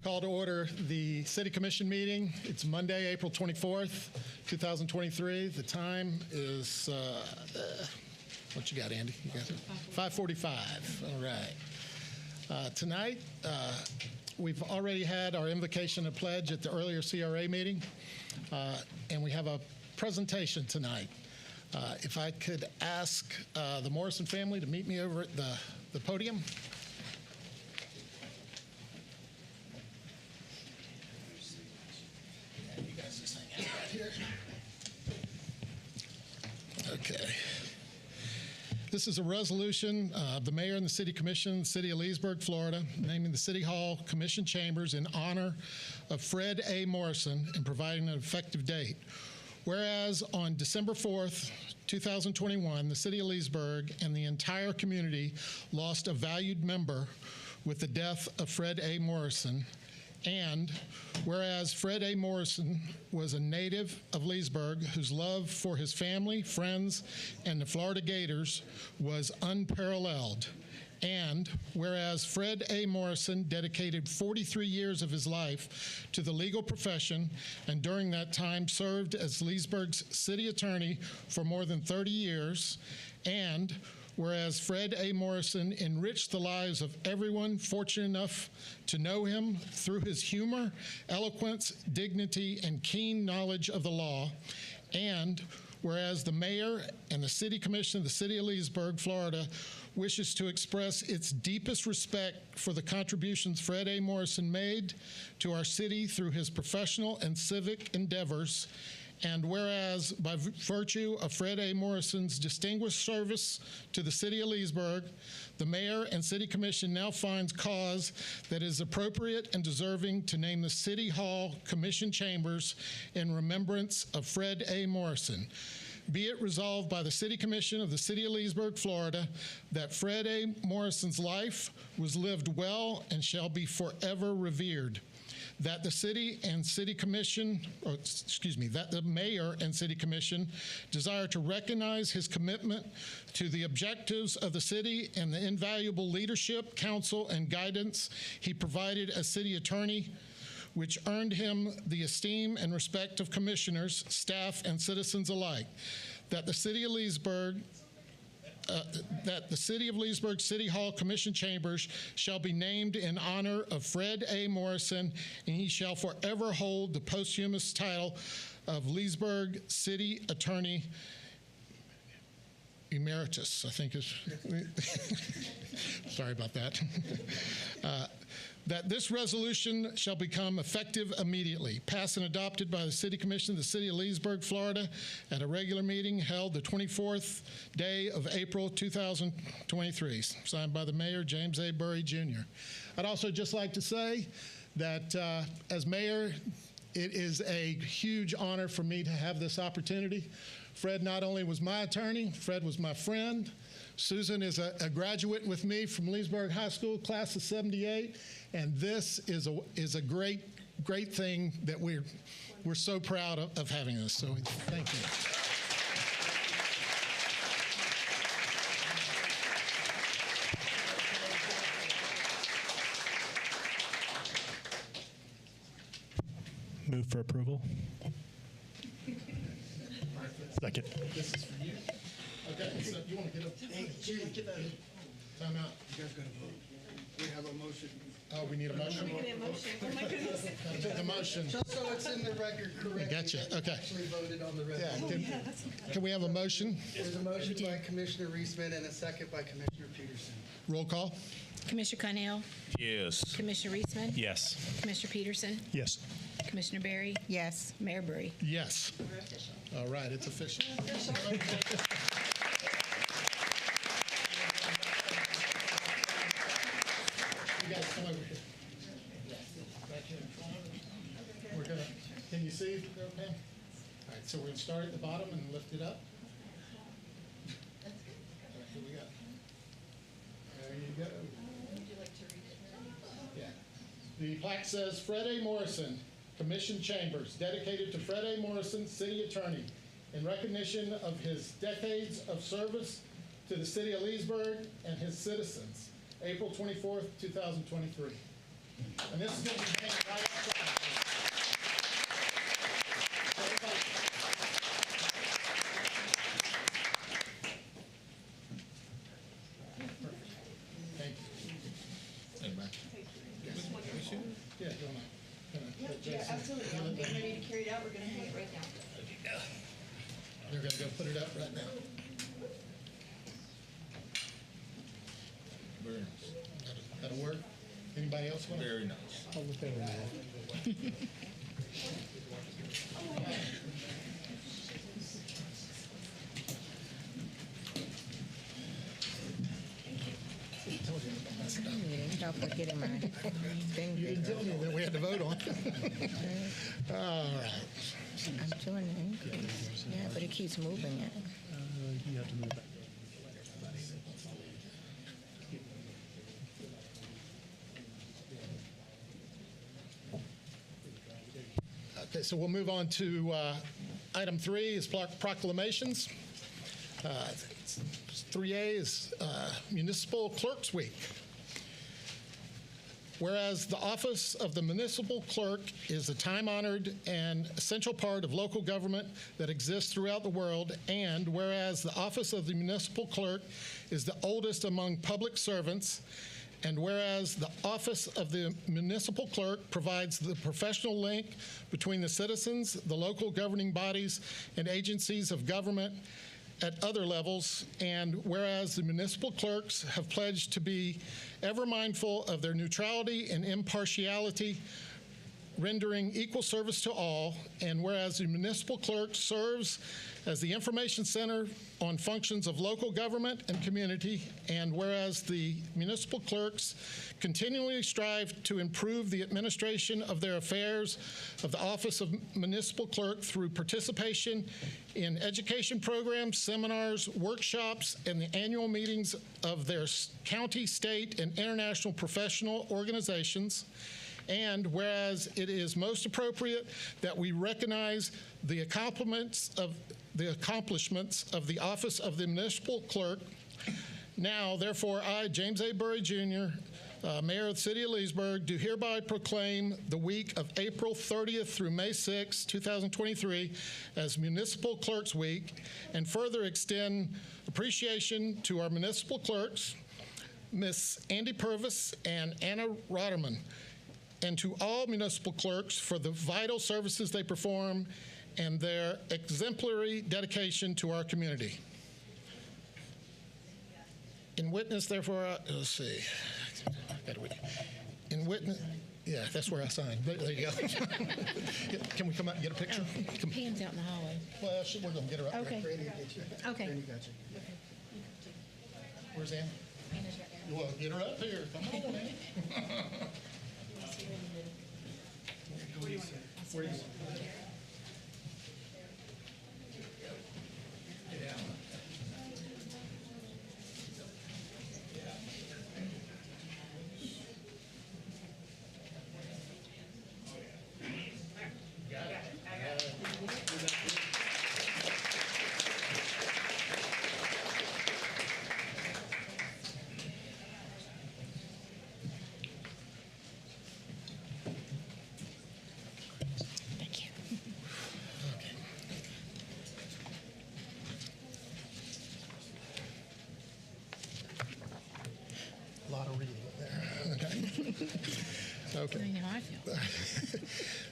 Call to order the City Commission meeting. It's Monday, April 24th, 2023. The time is, what you got, Andy? You got it? 5:45. All right. Tonight, we've already had our invocation and pledge at the earlier CRA meeting, and we have a presentation tonight. If I could ask the Morrison family to meet me over at the podium. You guys just hang out right here. Okay. This is a resolution of the mayor and the city commission, City of Leesburg, Florida, naming the City Hall Commission chambers in honor of Fred A. Morrison and providing an effective date. Whereas on December 4th, 2021, the City of Leesburg and the entire community lost a valued member with the death of Fred A. Morrison. And whereas Fred A. Morrison was a native of Leesburg whose love for his family, friends, and the Florida Gators was unparalleled. And whereas Fred A. Morrison dedicated 43 years of his life to the legal profession and during that time served as Leesburg's city attorney for more than 30 years, and whereas Fred A. Morrison enriched the lives of everyone fortunate enough to know him through his humor, eloquence, dignity, and keen knowledge of the law, and whereas the mayor and the city commission of the City of Leesburg, Florida, wishes to express its deepest respect for the contributions Fred A. Morrison made to our city through his professional and civic endeavors, and whereas by virtue of Fred A. Morrison's distinguished service to the City of Leesburg, the mayor and city commission now finds cause that is appropriate and deserving to name the City Hall Commission chambers in remembrance of Fred A. Morrison. Be it resolved by the City Commission of the City of Leesburg, Florida, that Fred A. Morrison's life was lived well and shall be forever revered. That the city and city commission, that the mayor and city commission desire to recognize his commitment to the objectives of the city and the invaluable leadership, counsel, and guidance he provided as city attorney, which earned him the esteem and respect of commissioners, staff, and citizens alike. That the City of Leesburg City Hall Commission chambers shall be named in honor of Fred A. Morrison, and he shall forever hold the posthumous title of Leesburg City Attorney Emeritus, I think is. Sorry about that. That this resolution shall become effective immediately, passed and adopted by the City Commission of the City of Leesburg, Florida, at a regular meeting held the 24th day of April 2023, signed by the Mayor, James A. Burry, Jr. I'd also just like to say that as mayor, it is a huge honor for me to have this opportunity. Fred not only was my attorney, Fred was my friend. Susan is a graduate with me from Leesburg High School, class of '78, and this is a great thing that we're so proud of having this. So thank you. Move for approval. Second. This is for you. Okay, so you want to get up? Hey, time out. You guys got to vote. We have a motion. Oh, we need a motion? We need a motion. Oh, my goodness. The motion. Just so it's in the record correctly. Gotcha. Okay. Actually voted on the Yeah, resolution. can we have a motion? There's a motion by Commissioner Reisman and a second by Commissioner Peterson. Roll call? Commissioner Connell, Yes. Commissioner Reisman, Yes. Commissioner Peterson, Yes. Commissioner Barry, Yes. Mayor Burry. Yes. All right, it's official. You guys come over here. Back here in front. We're gonna, can you see there, Pam? All right, so we're gonna start at the bottom and lift it up. All right, here we go. There you go. Would you like to read it? Yeah. The plaque says, Fred A. Morrison, Commission Chambers, dedicated to Fred A. Morrison, City Attorney, in recognition of his decades of service to the City of Leesburg and his citizens. April 24th, 2023. And this is going to be hanging right up front. So everybody- Thank you. Yeah, go on. Yeah, absolutely. I'm getting ready to carry it out. We're going to hang it right now. They're going to go put it up right now. Very nice. That'll work. Anybody else want to? Very nice. I'll look over there. Don't forget my thing. You didn't tell me that we had to vote on it. All right. I'm doing the increase. Yeah, but it keeps moving it. You have to move back. Okay, so we'll move on to item 3 is proclamations. 3A is Municipal Clerks Week. Whereas the office of the municipal clerk is a time-honored and essential part of local government that exists throughout the world, and whereas the office of the municipal clerk is the oldest among public servants, and whereas the office of the municipal clerk provides the professional link between the citizens, the local governing bodies, and agencies of government at other levels, and whereas the municipal clerks have pledged to be ever mindful of their neutrality and impartiality, rendering equal service to all, and whereas the municipal clerk serves as the information center on functions of local government and community, and whereas the municipal clerks continually strive to improve the administration of their affairs of the office of municipal clerk through participation in education programs, seminars, workshops, and the annual meetings of their county, state, and international professional organizations. And whereas it is most appropriate that we recognize the accomplishments of the office of the municipal clerk, now, therefore, I, James A. Burry, Jr., Mayor of the City of Leesburg, do hereby proclaim the week of April 30th through May 6, 2023, as Municipal Clerks Week, and further extend appreciation to our municipal clerks, Miss Andy Purvis and Anna Rotterman, and to all municipal clerks for the vital services they perform and their exemplary dedication to our community. In witness, therefore, let's see. In witness, yeah, that's where I signed. There you go. Can we come out and get a picture? Pam's out in the hallway. Well, we're going to get her up Okay. there. Okay. Where's Ann? Well, get her up here. Come on, Ann. Where do you want? Thank you. A lot of reading there. Okay. I know how I feel.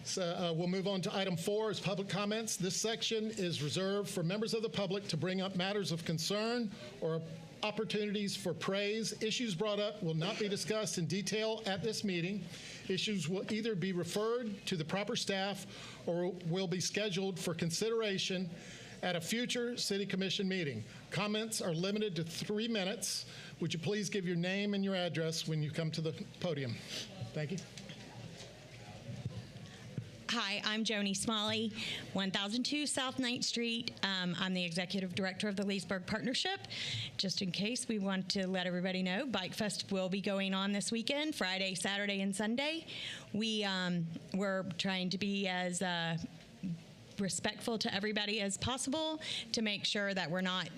So we'll move on to item 4 is public comments. This section is reserved for members of the public to bring up matters of concern or opportunities for praise. Issues brought up will not be discussed in detail at this meeting. Issues will either be referred to the proper staff or will be scheduled for consideration at a future City Commission meeting. Comments are limited to 3 minutes. Would you please give your name and your address when you come to the podium? Thank you. Hi, I'm Joni Smalley, 1002 South 9th Street. I'm the Executive Director of the Leesburg Partnership. Just in case, we want to let everybody know, Bike Fest will be going on this weekend, Friday, Saturday, and Sunday. We're trying to be as respectful to everybody as possible to make sure that we're not,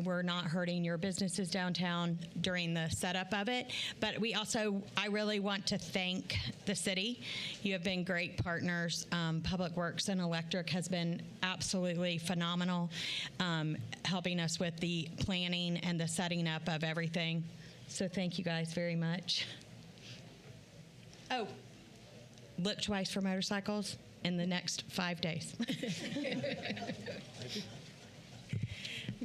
we're not hurting your businesses downtown during the setup of it. But I really want to thank the city. You have been great partners. Public Works and Electric has been absolutely phenomenal, helping us with the planning and the setting up of everything. So thank you guys very much. Oh, look twice for motorcycles in the next 5 days.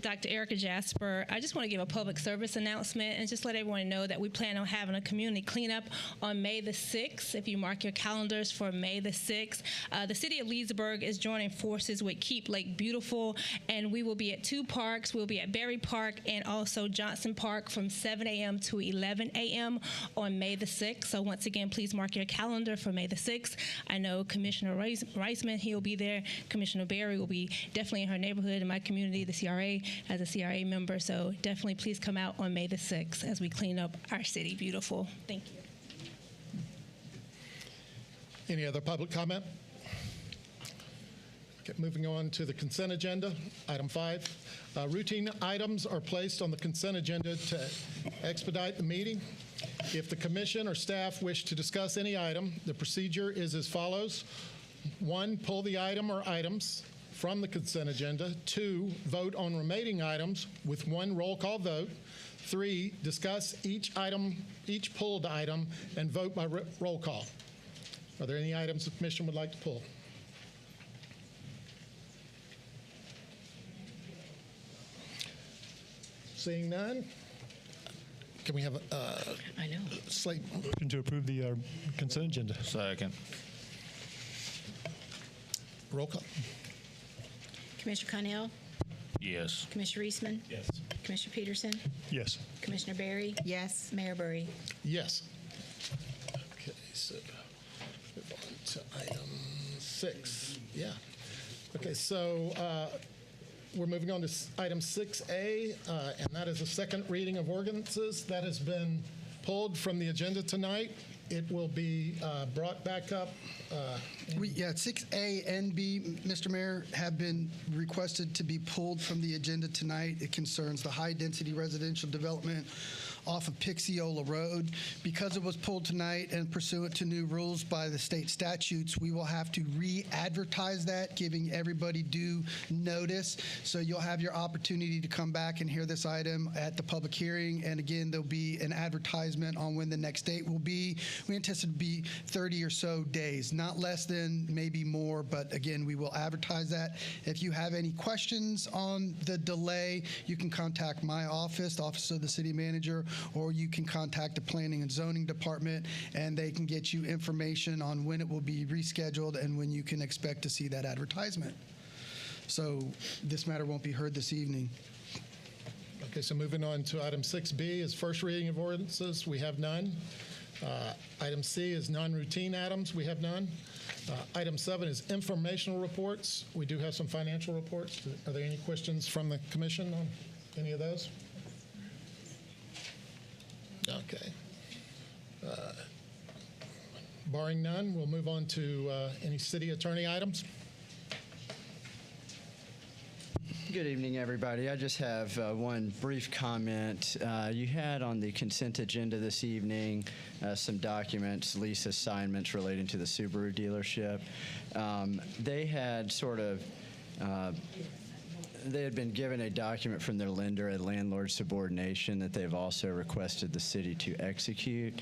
Dr. Erica Jasper, I just want to give a public service announcement and just let everyone know that we plan on having a community cleanup on May the 6th. If you mark your calendars for May the 6th, the city of Leesburg is joining forces with Keep Lake Beautiful, and we will be at 2 parks. We'll be at Berry Park and also Johnson Park from 7 a.m. to 11 a.m. on May the 6th. So once again, please mark your calendar for May the 6th. I know Commissioner Reisman, he'll be there. Commissioner Berry will be definitely in her neighborhood, in my community, the CRA, as a CRA member, so definitely please come out on May the 6th as we clean up our city beautiful. Thank you. Any other public comment? Okay, moving on to the consent agenda. Item 5. Routine items are placed on the consent agenda to expedite the meeting. If the commission or staff wish to discuss any item, the procedure is as follows. 1, pull the item or items from the consent agenda. 2, vote on remaining items with 1 roll call vote. 3, discuss each pulled item and vote by roll call. Are there any items the commission would like to pull? Seeing none, can we have a slate? Motion to approve the consent agenda. Second. Roll call. Commissioner Connell, Yes. Commissioner Reisman, Yes. Commissioner Peterson, Yes. Commissioner Berry, Yes. Mayor Burry. Yes. Okay, so move on to item 6. Yeah. Okay, so we're moving on to item 6A, and that is a second reading of ordinances that has been pulled from the agenda tonight. It will be brought back up. 6A and B, Mr. Mayor, have been requested to be pulled from the agenda tonight. It concerns the high-density residential development off of Pixiola Road. Because it was pulled tonight and pursuant to new rules by the state statutes, we will have to re-advertise that, giving everybody due notice. So you'll have your opportunity to come back and hear this item at the public hearing. And again, there'll be an advertisement on when the next date will be. We anticipate it to be 30 or so days, not less than, maybe more, but again, we will advertise that. If you have any questions on the delay, you can contact my office, the Office of the City Manager, or you can contact the Planning and Zoning Department, and they can get you information on when it will be rescheduled and when you can expect to see that advertisement. So this matter won't be heard this evening. Okay, so moving on to item 6B is first reading of ordinances. We have none. Item C is non-routine items. We have none. Item 7 is informational reports. We do have some financial reports. Are there any questions from the commission on any of those? Okay. Barring none, we'll move on to any city attorney items. Good evening, everybody. I just have one brief comment. You had on the consent agenda this evening some documents, lease assignments relating to the Subaru dealership. They had they had been given a document from their lender, a landlord subordination, that they've also requested the city to execute.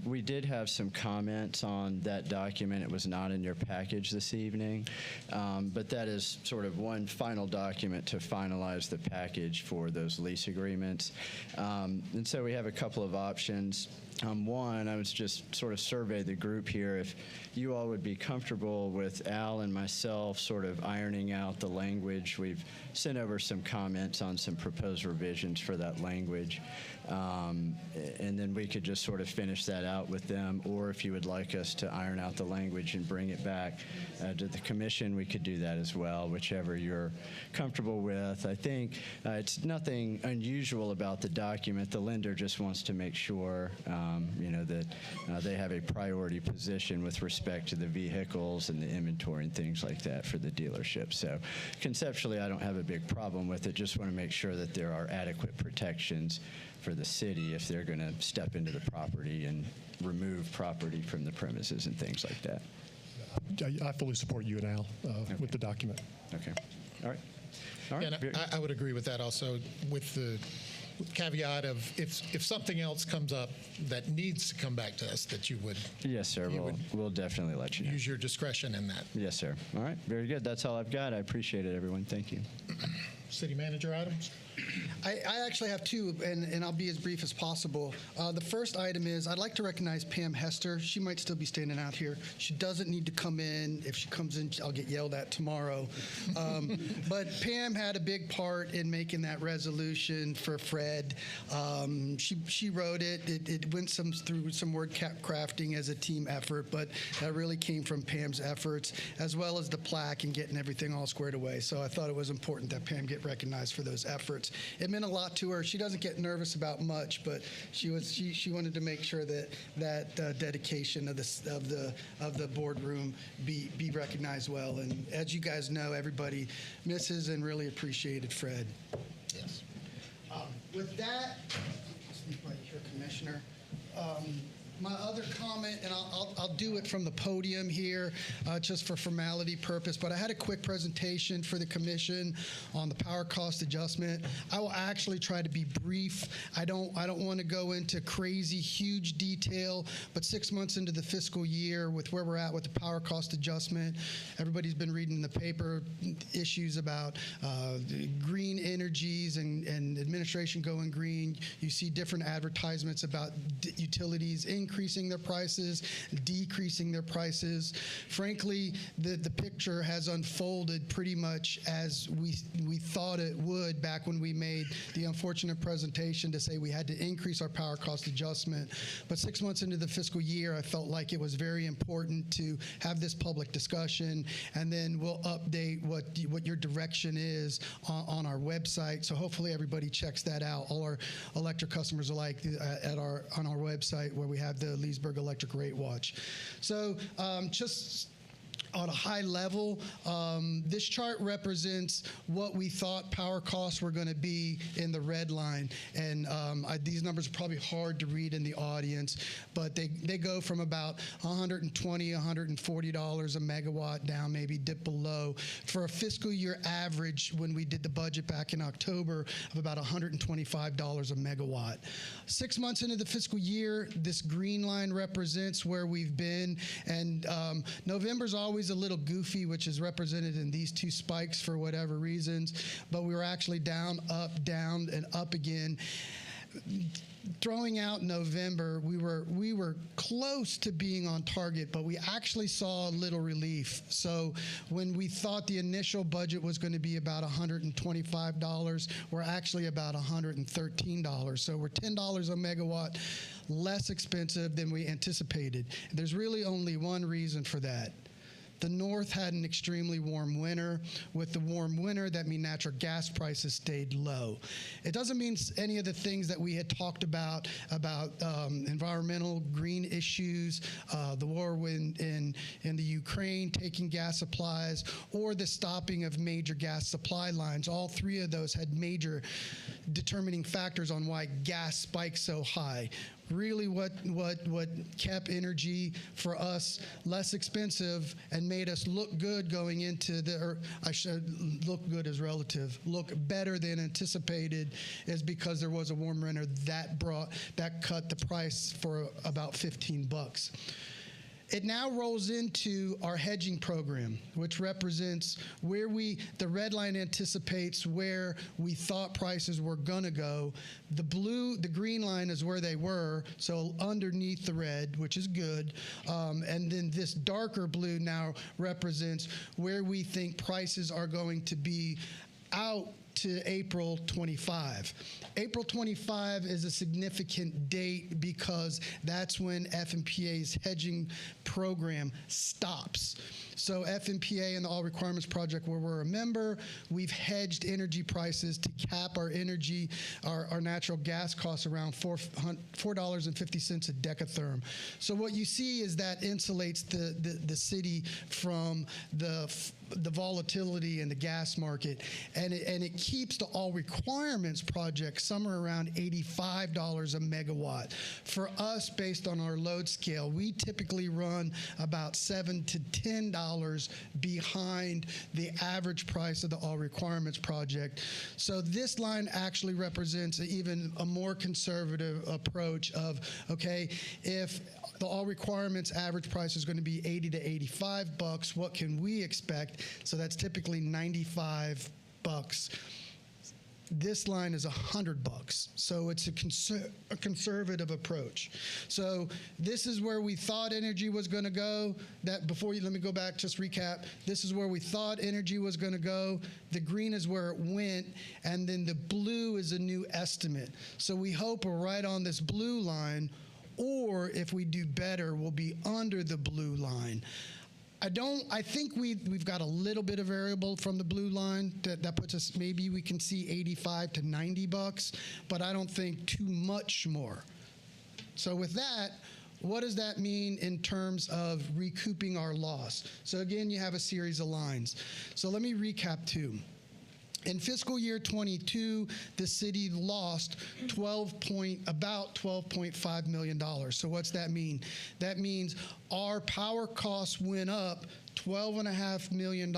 We did have some comments on that document. It was not in your package this evening, but that is sort of one final document to finalize the package for those lease agreements. And so we have a couple of options. One, I was just sort of survey the group here if you all would be comfortable with Al and myself sort of ironing out the language. We've sent over some comments on some proposed revisions for that language. And then we could just sort of finish that out with them. Or if you would like us to iron out the language and bring it back to the commission, we could do that as well, whichever you're comfortable with. I think it's nothing unusual about the document. The lender just wants to make sure, that they have a priority position with respect to the vehicles and the inventory and things like that for the dealership. So conceptually, I don't have a big problem with it. Just want to make sure that there are adequate protections for the city if they're going to step into the property and remove property from the premises and things like that. I fully support you and Al with the document. Okay. All right. All right. And I would agree with that also, with the caveat of if something else comes up that needs to come back to us, that you would. Yes, sir. We'll definitely let you know. Use your discretion in that. Yes, sir. All right. Very good. That's all I've got. I appreciate it, everyone. Thank you. City manager items? I actually have two, and I'll be as brief as possible. The first item is I'd like to recognize Pam Hester. She might still be standing out here. She doesn't need to come in. If she comes in, I'll get yelled at tomorrow. But Pam had a big part in making that resolution for Fred. She wrote it. It went through some word crafting as a team effort, but that really came from Pam's efforts, as well as the plaque and getting everything all squared away. So I thought it was important that Pam get recognized for those efforts. It meant a lot to her. She doesn't get nervous about much, but she wanted to make sure that dedication of the boardroom be recognized well. And as you guys know, everybody misses and really appreciated Fred. Yes. With that, I'll speak right here, Commissioner. My other comment, and I'll do it from the podium here, just for formality purpose, but I had a quick presentation for the commission on the power cost adjustment. I will actually try to be brief. I don't want to go into crazy, huge detail, but 6 months into the fiscal year with where we're at with the power cost adjustment, everybody's been reading in the paper issues about green energies and administration going green. You see different advertisements about utilities increasing their prices, decreasing their prices. Frankly, the picture has unfolded pretty much as we thought it would back when we made the unfortunate presentation to say we had to increase our power cost adjustment. But 6 months into the fiscal year, I felt like it was very important to have this public discussion, and then we'll update what your direction is on our website. So hopefully everybody checks that out. All our electric customers alike on our website where we have the Leesburg Electric Rate Watch. So just on a high level, this chart represents what we thought power costs were going to be in the red line. And these numbers are probably hard to read in the audience, but they go from about $120, $140 a megawatt down, maybe dip below, for a fiscal year average when we did the budget back in October of about $125 a megawatt. 6 months into the fiscal year, this green line represents where we've been. And November's always a little goofy, which is represented in these two spikes for whatever reasons, but we were actually down, and up again. Throwing out November, we were close to being on target, but we actually saw a little relief. So when we thought the initial budget was going to be about $125, we're actually about $113. So we're $10 a megawatt less expensive than we anticipated. There's really only one reason for that. The North had an extremely warm winter. With the warm winter, that means natural gas prices stayed low. It doesn't mean any of the things that we had talked about environmental, green issues, the war in the Ukraine, taking gas supplies, or the stopping of major gas supply lines. All three of those had major determining factors on why gas spiked so high. Really what kept energy for us less expensive and made us look good going into look good as relative, look better than anticipated, is because there was a warm winter that cut the price for about $15. It now rolls into our hedging program, which represents where the red line anticipates where we thought prices were going to go. The green line is where they were, so underneath the red, which is good. And then this darker blue now represents where we think prices are going to be out to April 25. April 25 is a significant date because that's when FMPA's hedging program stops. So FMPA and the All Requirements Project, where we're a member, we've hedged energy prices to cap our energy, our natural gas costs around $4.50 a decatherm. So what you see is that insulates the city from the volatility in the gas market, and it keeps the All Requirements Project somewhere around $85 a megawatt. For us, based on our load scale, we typically run about $7 to $10 behind the average price of the All Requirements Project. So this line actually represents even a more conservative approach of, okay, if the All Requirements average price is going to be $80 to $85, what can we expect? So that's typically $95. This line is $100, so it's a conservative approach. So this is where we thought energy was going to go. Let me go back, just recap. This is where we thought energy was going to go. The green is where it went, and then the blue is a new estimate. So we hope we're right on this blue line, or if we do better, we'll be under the blue line. I think we've got a little bit of variable from the blue line that puts us, maybe we can see $85 to $90, but I don't think too much more. So with that, what does that mean in terms of recouping our loss? So again, you have a series of lines. So let me recap too. In fiscal year 22, the city lost about $12.5 million. So what's that mean? That means our power costs went up $12.5 million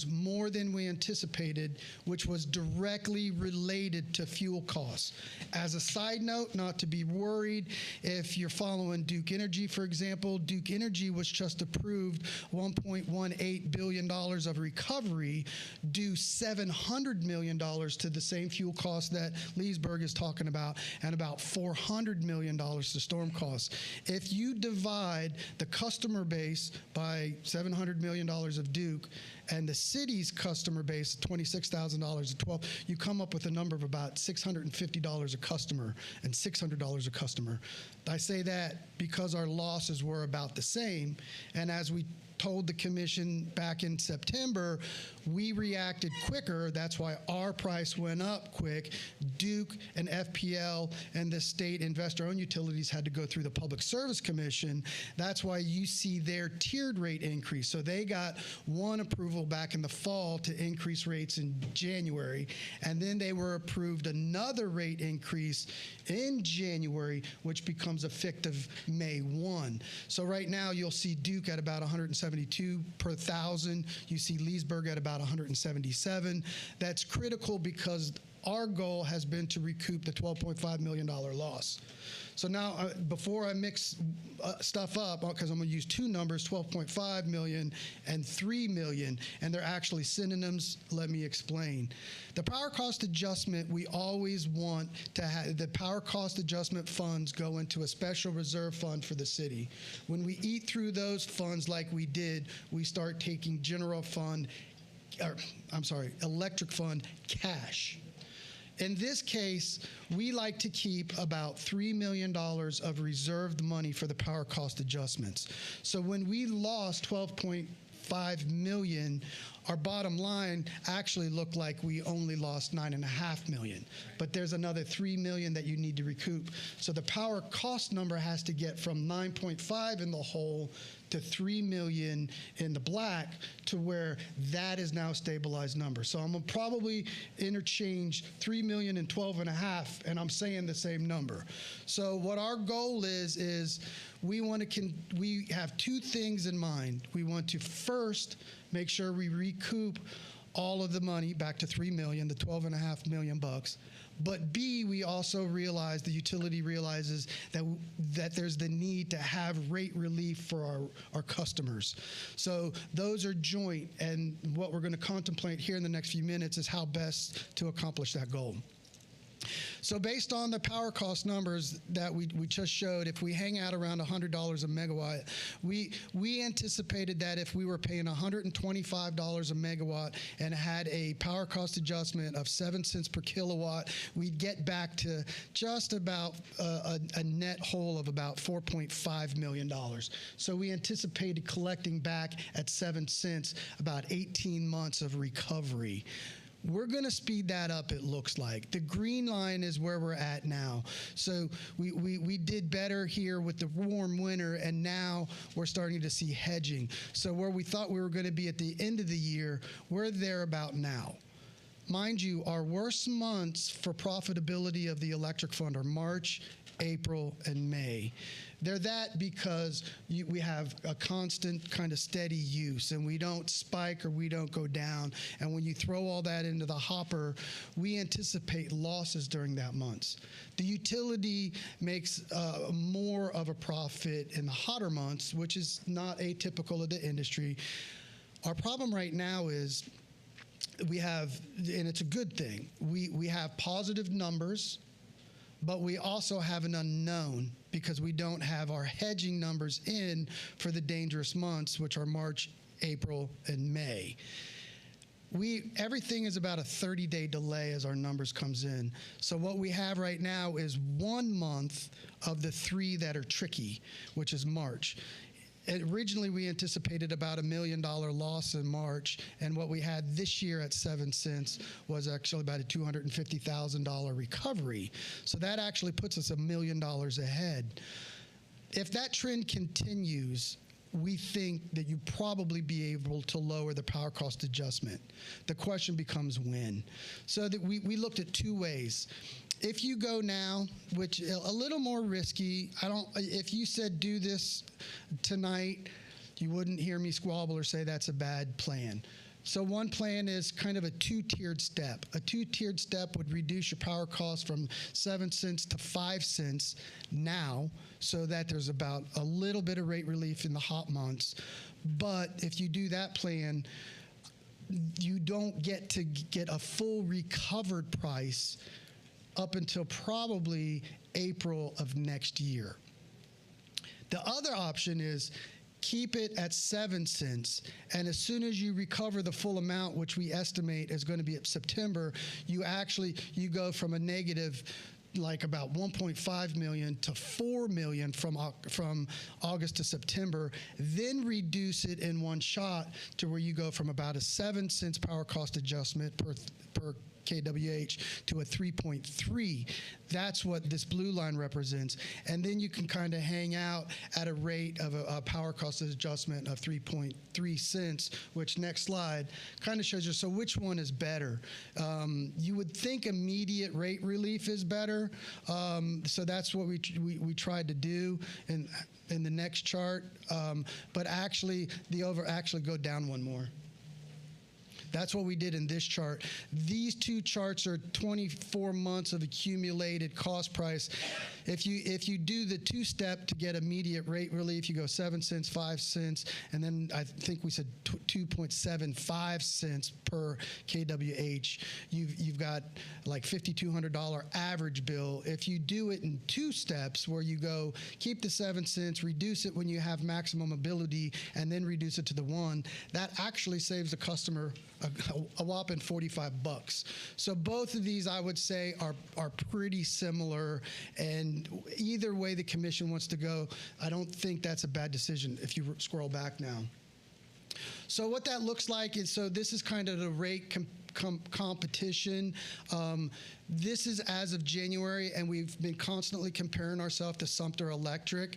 more than we anticipated, which was directly related to fuel costs. As a side note, not to be worried, if you're following Duke Energy, for example, Duke Energy was just approved $1.18 billion of recovery, due $700 million to the same fuel costs that Leesburg is talking about, and about $400 million to storm costs. If you divide the customer base by $700 million of Duke and the city's customer base, $26,000 to 12, you come up with a number of about $650 a customer and $600 a customer. I say that because our losses were about the same, and as we told the commission back in September, we reacted quicker. That's why our price went up quick. Duke and FPL and the state investor-owned utilities had to go through the Public Service Commission. That's why you see their tiered rate increase. So they got one approval back in the fall to increase rates in January, and then they were approved another rate increase in January, which becomes effective May 1. So right now you'll see Duke at about 172 per 1,000. You see Leesburg at about 177. That's critical because our goal has been to recoup the $12.5 million loss. So now, before I mix stuff up, because I'm going to use two numbers, 12.5 million and 3 million, and they're actually synonyms, let me explain. The power cost adjustment, we always want to have, the power cost adjustment funds go into a special reserve fund for the city. When we eat through those funds like we did, we start taking electric fund cash. In this case, we like to keep about $3 million of reserved money for the power cost adjustments. So when we lost $12.5 million, our bottom line actually looked like we only lost $9.5 million. But there's another $3 million that you need to recoup. So the power cost number has to get from 9.5 in the hole to 3 million in the black, to where that is now a stabilized number. So I'm gonna probably interchange 3 million and 12.5, and I'm saying the same number. So what our goal is we have two things in mind. We want to first make sure we recoup all of the money back to 3 million, the 12.5 million bucks. But B, we also realize, the utility realizes that there's the need to have rate relief for our customers. So those are joint, and what we're going to contemplate here in the next few minutes is how best to accomplish that goal. So based on the power cost numbers that we just showed, if we hang out around $100 a megawatt, we anticipated that if we were paying $125 a megawatt and had a power cost adjustment of 7 cents per kilowatt, we'd get back to just about a net whole of about $4.5 million. So we anticipated collecting back at 7 cents about 18 months of recovery. We're going to speed that up, it looks like. The green line is where we're at now. So we did better here with the warm winter, and now we're starting to see hedging. So where we thought we were going to be at the end of the year, we're there about now. Mind you, our worst months for profitability of the electric fund are March, April, and May. They're that because we have a constant kind of steady use, and we don't spike or we don't go down. And when you throw all that into the hopper, we anticipate losses during that months. The utility makes more of a profit in the hotter months, which is not atypical of the industry. Our problem right now is we have, and it's a good thing, we have positive numbers, but we also have an unknown because we don't have our hedging numbers in for the dangerous months, which are March, April, and May. Everything is about a 30-day delay as our numbers comes in. So what we have right now is 1 month of the 3 that are tricky, which is March. Originally, we anticipated about $1 million loss in March, and what we had this year at 7 cents was actually about a $250,000 recovery. So that actually puts us $1 million ahead. If that trend continues, we think that you probably be able to lower the power cost adjustment. The question becomes when. So that we looked at 2 ways. If you go now, which a little more risky, if you said do this tonight, you wouldn't hear me squabble or say that's a bad plan. So one plan is kind of a 2-tiered step. A 2-tiered step would reduce your power cost from 7 cents to 5 cents now, so that there's about a little bit of rate relief in the hot months. But if you do that plan, you don't get to get a full recovered price up until probably April of next year. The other option is keep it at 7 cents, and as soon as you recover the full amount, which we estimate is going to be at September, you go from a negative like about 1.5 million to 4 million from August to September, then reduce it in one shot to where you go from about a 7 cents power cost adjustment per kWh to a 3.3. That's what this blue line represents. And then you can kind of hang out at a rate of a power cost adjustment of 3.3 cents, which next slide kind of shows you, so which one is better? You would think immediate rate relief is better. So that's what we tried to do in the next chart. But actually, actually go down one more. That's what we did in this chart. These 2 charts are 24 months of accumulated cost price. If you do the 2-step to get immediate rate relief, you go 7 cents, 5 cents, and then I think we said 2.75 cents per kWh. You've got like $5,200 average bill. If you do it in 2 steps, where you go keep the 7 cents, reduce it when you have maximum ability, and then reduce it to the 1, that actually saves the customer a whopping $45. So both of these, I would say, are pretty similar, and either way the commission wants to go, I don't think that's a bad decision if you scroll back now. So what that looks like is, so this is kind of the rate competition. This is as of January, and we've been constantly comparing ourselves to Sumter Electric.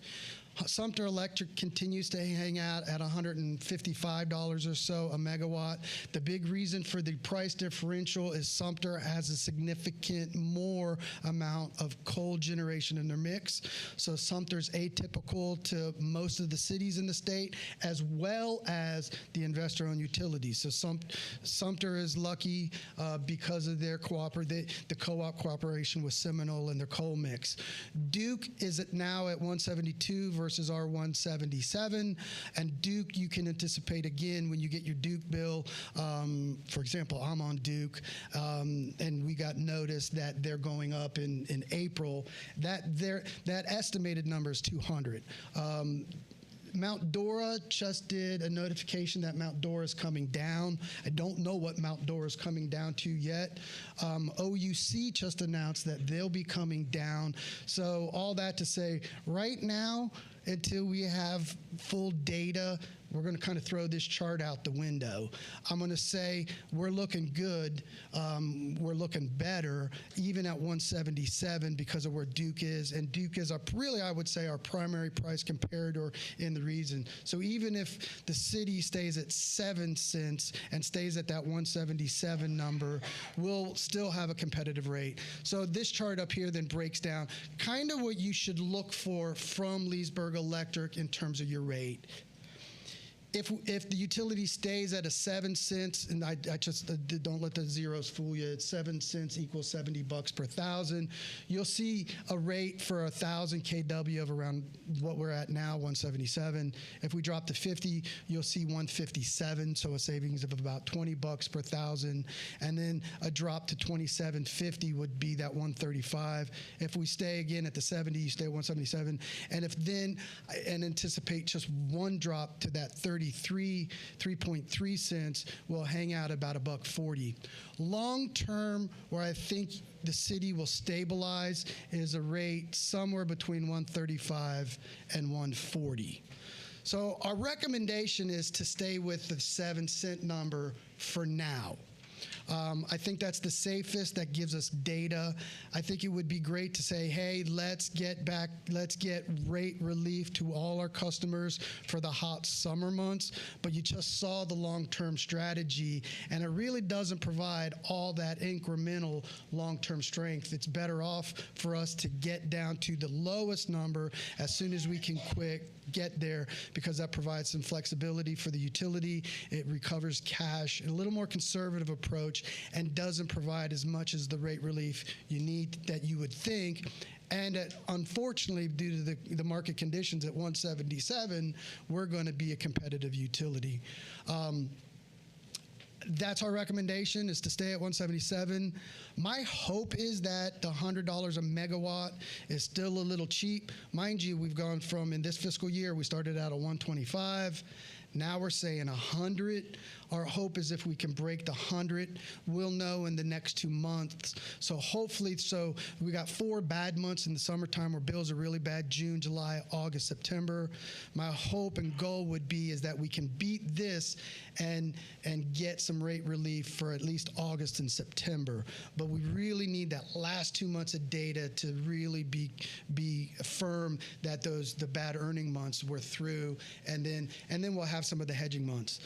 Sumter Electric continues to hang out at $155 or so a megawatt. The big reason for the price differential is Sumter has a significant more amount of coal generation in their mix. So Sumter's atypical to most of the cities in the state, as well as the investor-owned utilities. So Sumter is lucky because of their the co-op cooperation with Seminole and their coal mix. Duke is now at 172 versus our 177, and Duke you can anticipate again when you get your Duke bill. For example, I'm on Duke, and we got notice that they're going up in April. That estimated number is 200. Mount Dora just did a notification that Mount Dora is coming down. I don't know what Mount Dora is coming down to yet. OUC just announced that they'll be coming down. So all that to say, right now, until we have full data, we're going to kind of throw this chart out the window. I'm going to say we're looking good. We're looking better, even at 177 because of where Duke is. And Duke is, really, I would say, our primary price comparator in the region. So even if the city stays at 7 cents and stays at that 177 number, we'll still have a competitive rate. So this chart up here then breaks down kind of what you should look for from Leesburg Electric in terms of your rate. If the utility stays at a 7 cents, and I just don't let the zeros fool you, it's 7 cents equals $70 per 1,000. You'll see a rate for 1,000 kW of around what we're at now, 177. If we drop to 50, you'll see 157, so a savings of about $20 per 1,000. And then a drop to 27.50 would be that 135. If we stay again at the 70, you stay at 177. And if then, and anticipate just one drop to that 3.3 cents, will hang out about $1.40. Long term, where I think the city will stabilize is a rate somewhere between 135 and 140. So our recommendation is to stay with the 7 cent number for now. I think that's the safest. That gives us data. I think it would be great to say, hey, let's get rate relief to all our customers for the hot summer months. But you just saw the long-term strategy, and it really doesn't provide all that incremental long-term strength. It's better off for us to get down to the lowest number as soon as we can get there, because that provides some flexibility for the utility. It recovers cash, a little more conservative approach, and doesn't provide as much as the rate relief you need that you would think. And unfortunately, due to the market conditions at 177, we're going to be a competitive utility. That's our recommendation, is to stay at 177. My hope is that the $100 a megawatt is still a little cheap. Mind you, we've gone from, in this fiscal year, we started out at 125. Now we're saying 100. Our hope is if we can break the 100, we'll know in the next 2 months. So hopefully, we got 4 bad months in the summertime where bills are really bad: June, July, August, September. My hope and goal would be is that we can beat this and get some rate relief for at least August and September. But we really need that last 2 months of data to really be firm that the bad earning months were through, and then we'll have some of the hedging months.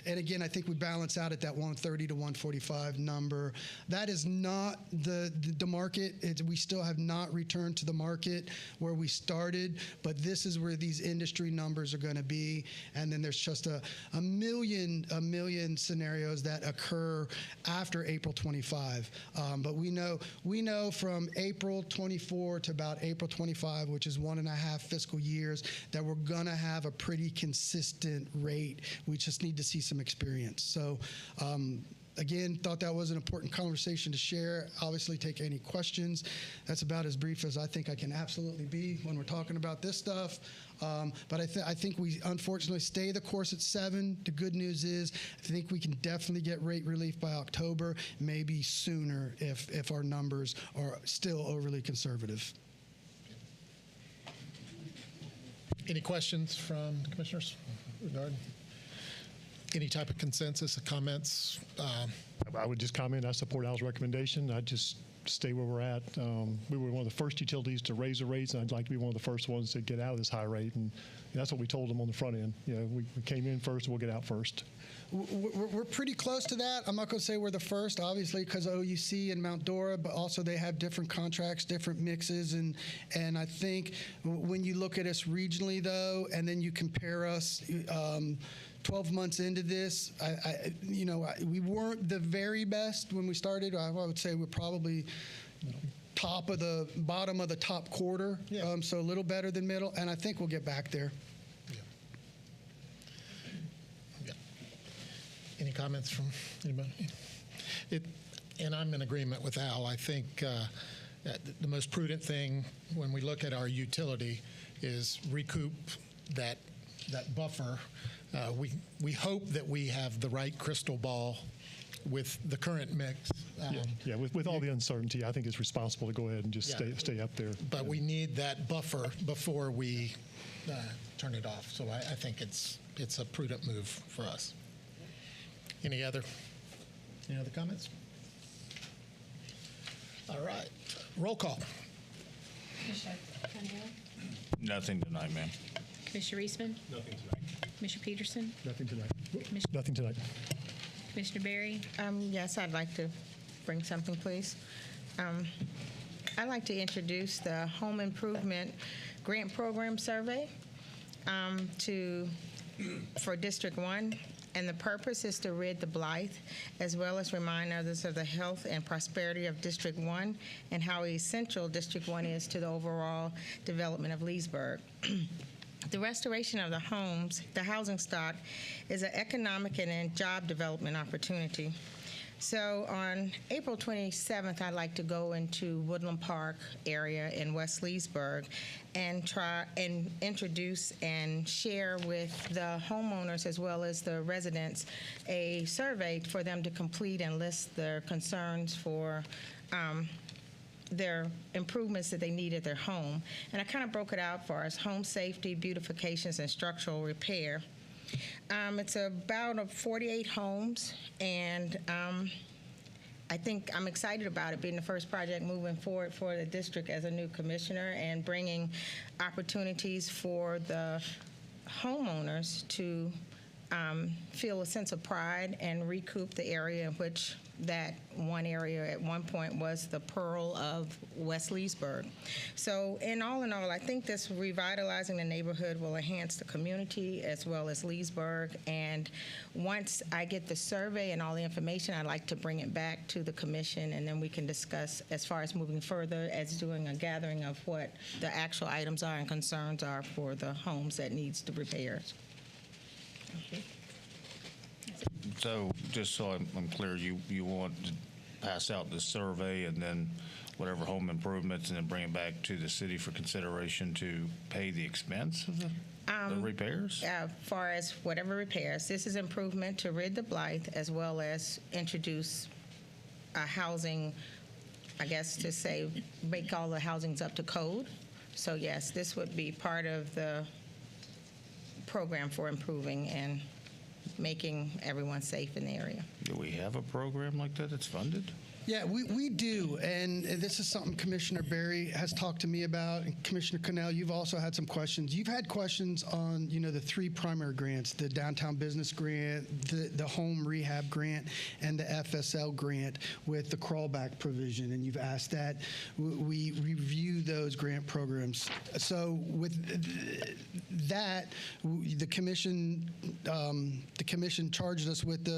And again, I think we balance out at that 130 to 145 number. That is not the market. We still have not returned to the market where we started, but this is where these industry numbers are going to be. And then there's just a million scenarios that occur after April 25. But we know from April 24 to about April 25, which is 1.5 fiscal years, that we're going to have a pretty consistent rate. We just need to see some experience. So again, thought that was an important conversation to share. Obviously, take any questions. That's about as brief as I think I can absolutely be when we're talking about this stuff. But I think we unfortunately stay the course at 7. The good news is I think we can definitely get rate relief by October, maybe sooner if our numbers are still overly conservative. Any questions from commissioners regarding any type of consensus or comments? I would just comment, I support Al's recommendation. I'd just stay where we're at. We were one of the first utilities to raise the rates, and I'd like to be one of the first ones to get out of this high rate. And that's what we told them on the front end. We came in first, we'll get out first. We're pretty close to that. I'm not going to say we're the first, obviously, because OUC and Mount Dora, but also they have different contracts, different mixes. And I think when you look at us regionally, though, and then you compare us 12 months into this, we weren't the very best when we started. I would say we're probably bottom of the top quarter, so a little better than middle, and I think we'll get back there. Any comments from anybody? And I'm in agreement with Al. I think that the most prudent thing when we look at our utility is recoup that buffer. We hope that we have the right crystal ball with the current mix. With all the uncertainty, I think it's responsible to go ahead and just stay up there. But we need that buffer before we turn it off. So I think it's a prudent move for us. Any other comments? All right. Roll call. Commissioner Connell? Nothing tonight, ma'am. Commissioner Eastman? Nothing tonight. Commissioner Peterson? Nothing tonight. Nothing tonight. Commissioner Berry? Yes, I'd like to bring something, please. I'd like to introduce the Home Improvement Grant Program Survey for District 1. And the purpose is to rid the blight, as well as remind others of the health and prosperity of District 1 and how essential District 1 is to the overall development of Leesburg. The restoration of the homes, the housing stock, is an economic and job development opportunity. So on April 27th, I'd like to go into Woodland Park area in West Leesburg and try and introduce and share with the homeowners as well as the residents a survey for them to complete and list their concerns for their improvements that they need at their home. And I kind of broke it out for us: home safety, beautifications, and structural repair. It's about 48 homes, and I think I'm excited about it being the first project moving forward for the district as a new commissioner and bringing opportunities for the homeowners to feel a sense of pride and recoup the area in which that one area at one point was the pearl of West Leesburg. So in all, I think this revitalizing the neighborhood will enhance the community as well as Leesburg. And once I get the survey and all the information, I'd like to bring it back to the commission, and then we can discuss as far as moving further as doing a gathering of what the actual items are and concerns are for the homes that needs the repairs. Okay. So just so I'm clear, you want to pass out the survey and then whatever home improvements and then bring it back to the city for consideration to pay the expense of the repairs? As far as whatever repairs, this is improvement to rid the blight as well as introduce housing, I guess to say, make all the housings up to code. So yes, this would be part of the program for improving and making everyone safe in the area. Do we have a program like that that's funded? Yeah, we do, and this is something Commissioner Berry has talked to me about, and Commissioner Connell, you've also had some questions. You've had questions on, the three primary grants: the downtown business grant, the home rehab grant, and the FSL grant with the crawlback provision, and you've asked that we review those grant programs. So with that, the commission charged us with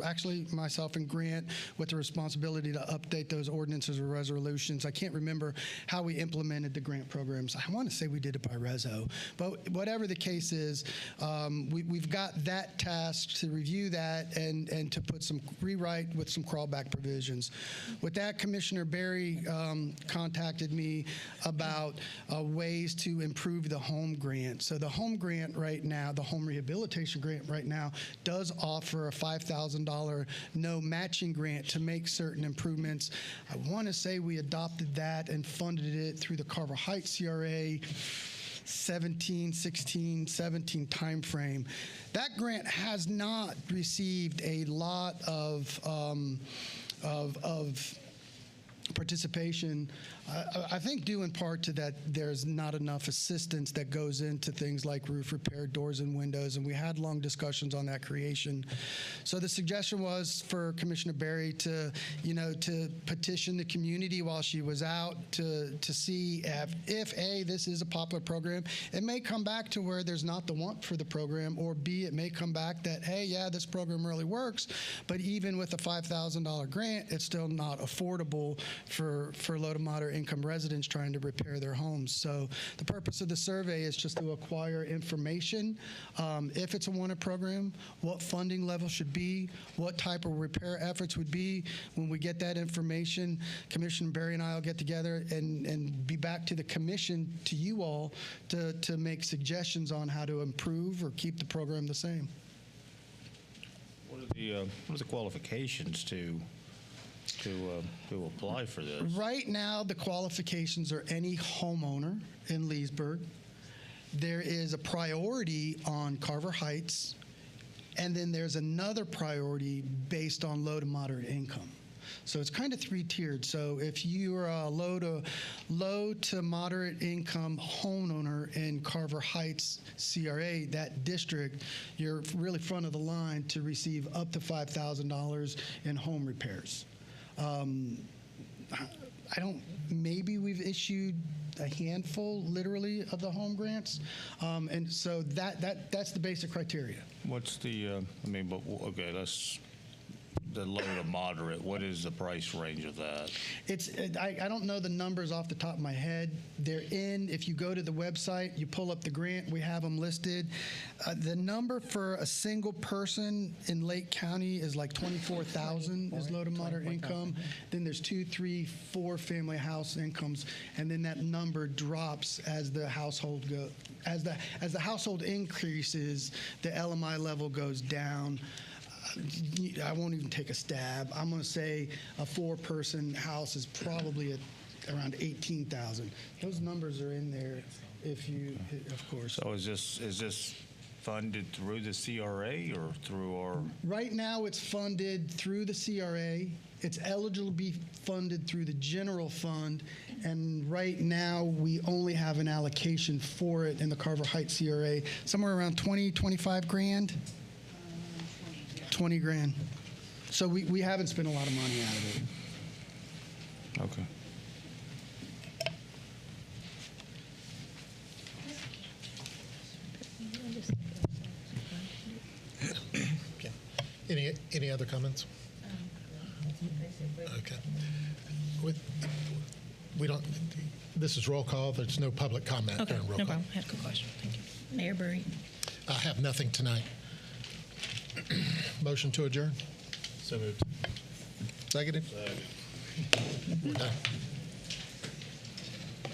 actually myself and Grant with the responsibility to update those ordinances or resolutions. I can't remember how we implemented the grant programs. I want to say we did it by reso, but whatever the case is, we've got that task to review that and to put some rewrite with some crawlback provisions. With that, Commissioner Berry contacted me about ways to improve the home grant. So the home grant right now, the home rehabilitation grant right now, does offer a $5,000 no matching grant to make certain improvements. I want to say we adopted that and funded it through the Carver Heights CRA 17 timeframe. That grant has not received a lot of participation, I think due in part to that there's not enough assistance that goes into things like roof repair, doors and windows, and we had long discussions on that creation. So the suggestion was for Commissioner Berry to, to petition the community while she was out to see if A, this is a popular program. It may come back to where there's not the want for the program, or B, it may come back that, hey, yeah, this program really works, but even with a $5,000 grant, it's still not affordable for low to moderate income residents trying to repair their homes. So the purpose of the survey is just to acquire information. If it's a wanted program, what funding level should be, what type of repair efforts would be. When we get that information, Commissioner Berry and I will get together and be back to the commission, to you all, to make suggestions on how to improve or keep the program the same. What are the qualifications to apply for this? Right now, the qualifications are any homeowner in Leesburg. There is a priority on Carver Heights, and then there's another priority based on low to moderate income. So it's kind of three-tiered. So if you are a low to moderate income homeowner in Carver Heights CRA, that district, you're really front of the line to receive up to $5,000 in home repairs. Maybe we've issued a handful, literally, of the home grants, and so that's the basic criteria. What's the? Okay, let's. The low to moderate. What is the price range of that? I don't know the numbers off the top of my head. They're in. If you go to the website, you pull up the grant. We have them listed. The number for a single person in Lake County is like $24,000 is low to moderate income. Then there's 2, 3, 4 family house incomes, and then that number drops as the household as the household increases, the LMI level goes down. I won't even take a stab. I'm going to say a 4-person house is probably at around 18,000. Those numbers are in there, of course. So is this funded through the CRA or through our? Right now, it's funded through the CRA. It's eligible to be funded through the general fund, and right now we only have an allocation for it in the Carver Heights CRA, somewhere around 25 grand. 20 grand. So we haven't spent a lot of money out of it. Okay. Okay. Any other comments? Okay. We don't. This is roll call. There's no public comment Okay, during roll no call. problem. I have a good question. Thank you. Mayor Burry. I have nothing tonight. Motion to adjourn. So moved. Seconded. We're done.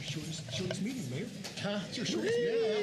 Shortest meeting, Mayor. Huh? It's your shortest meeting.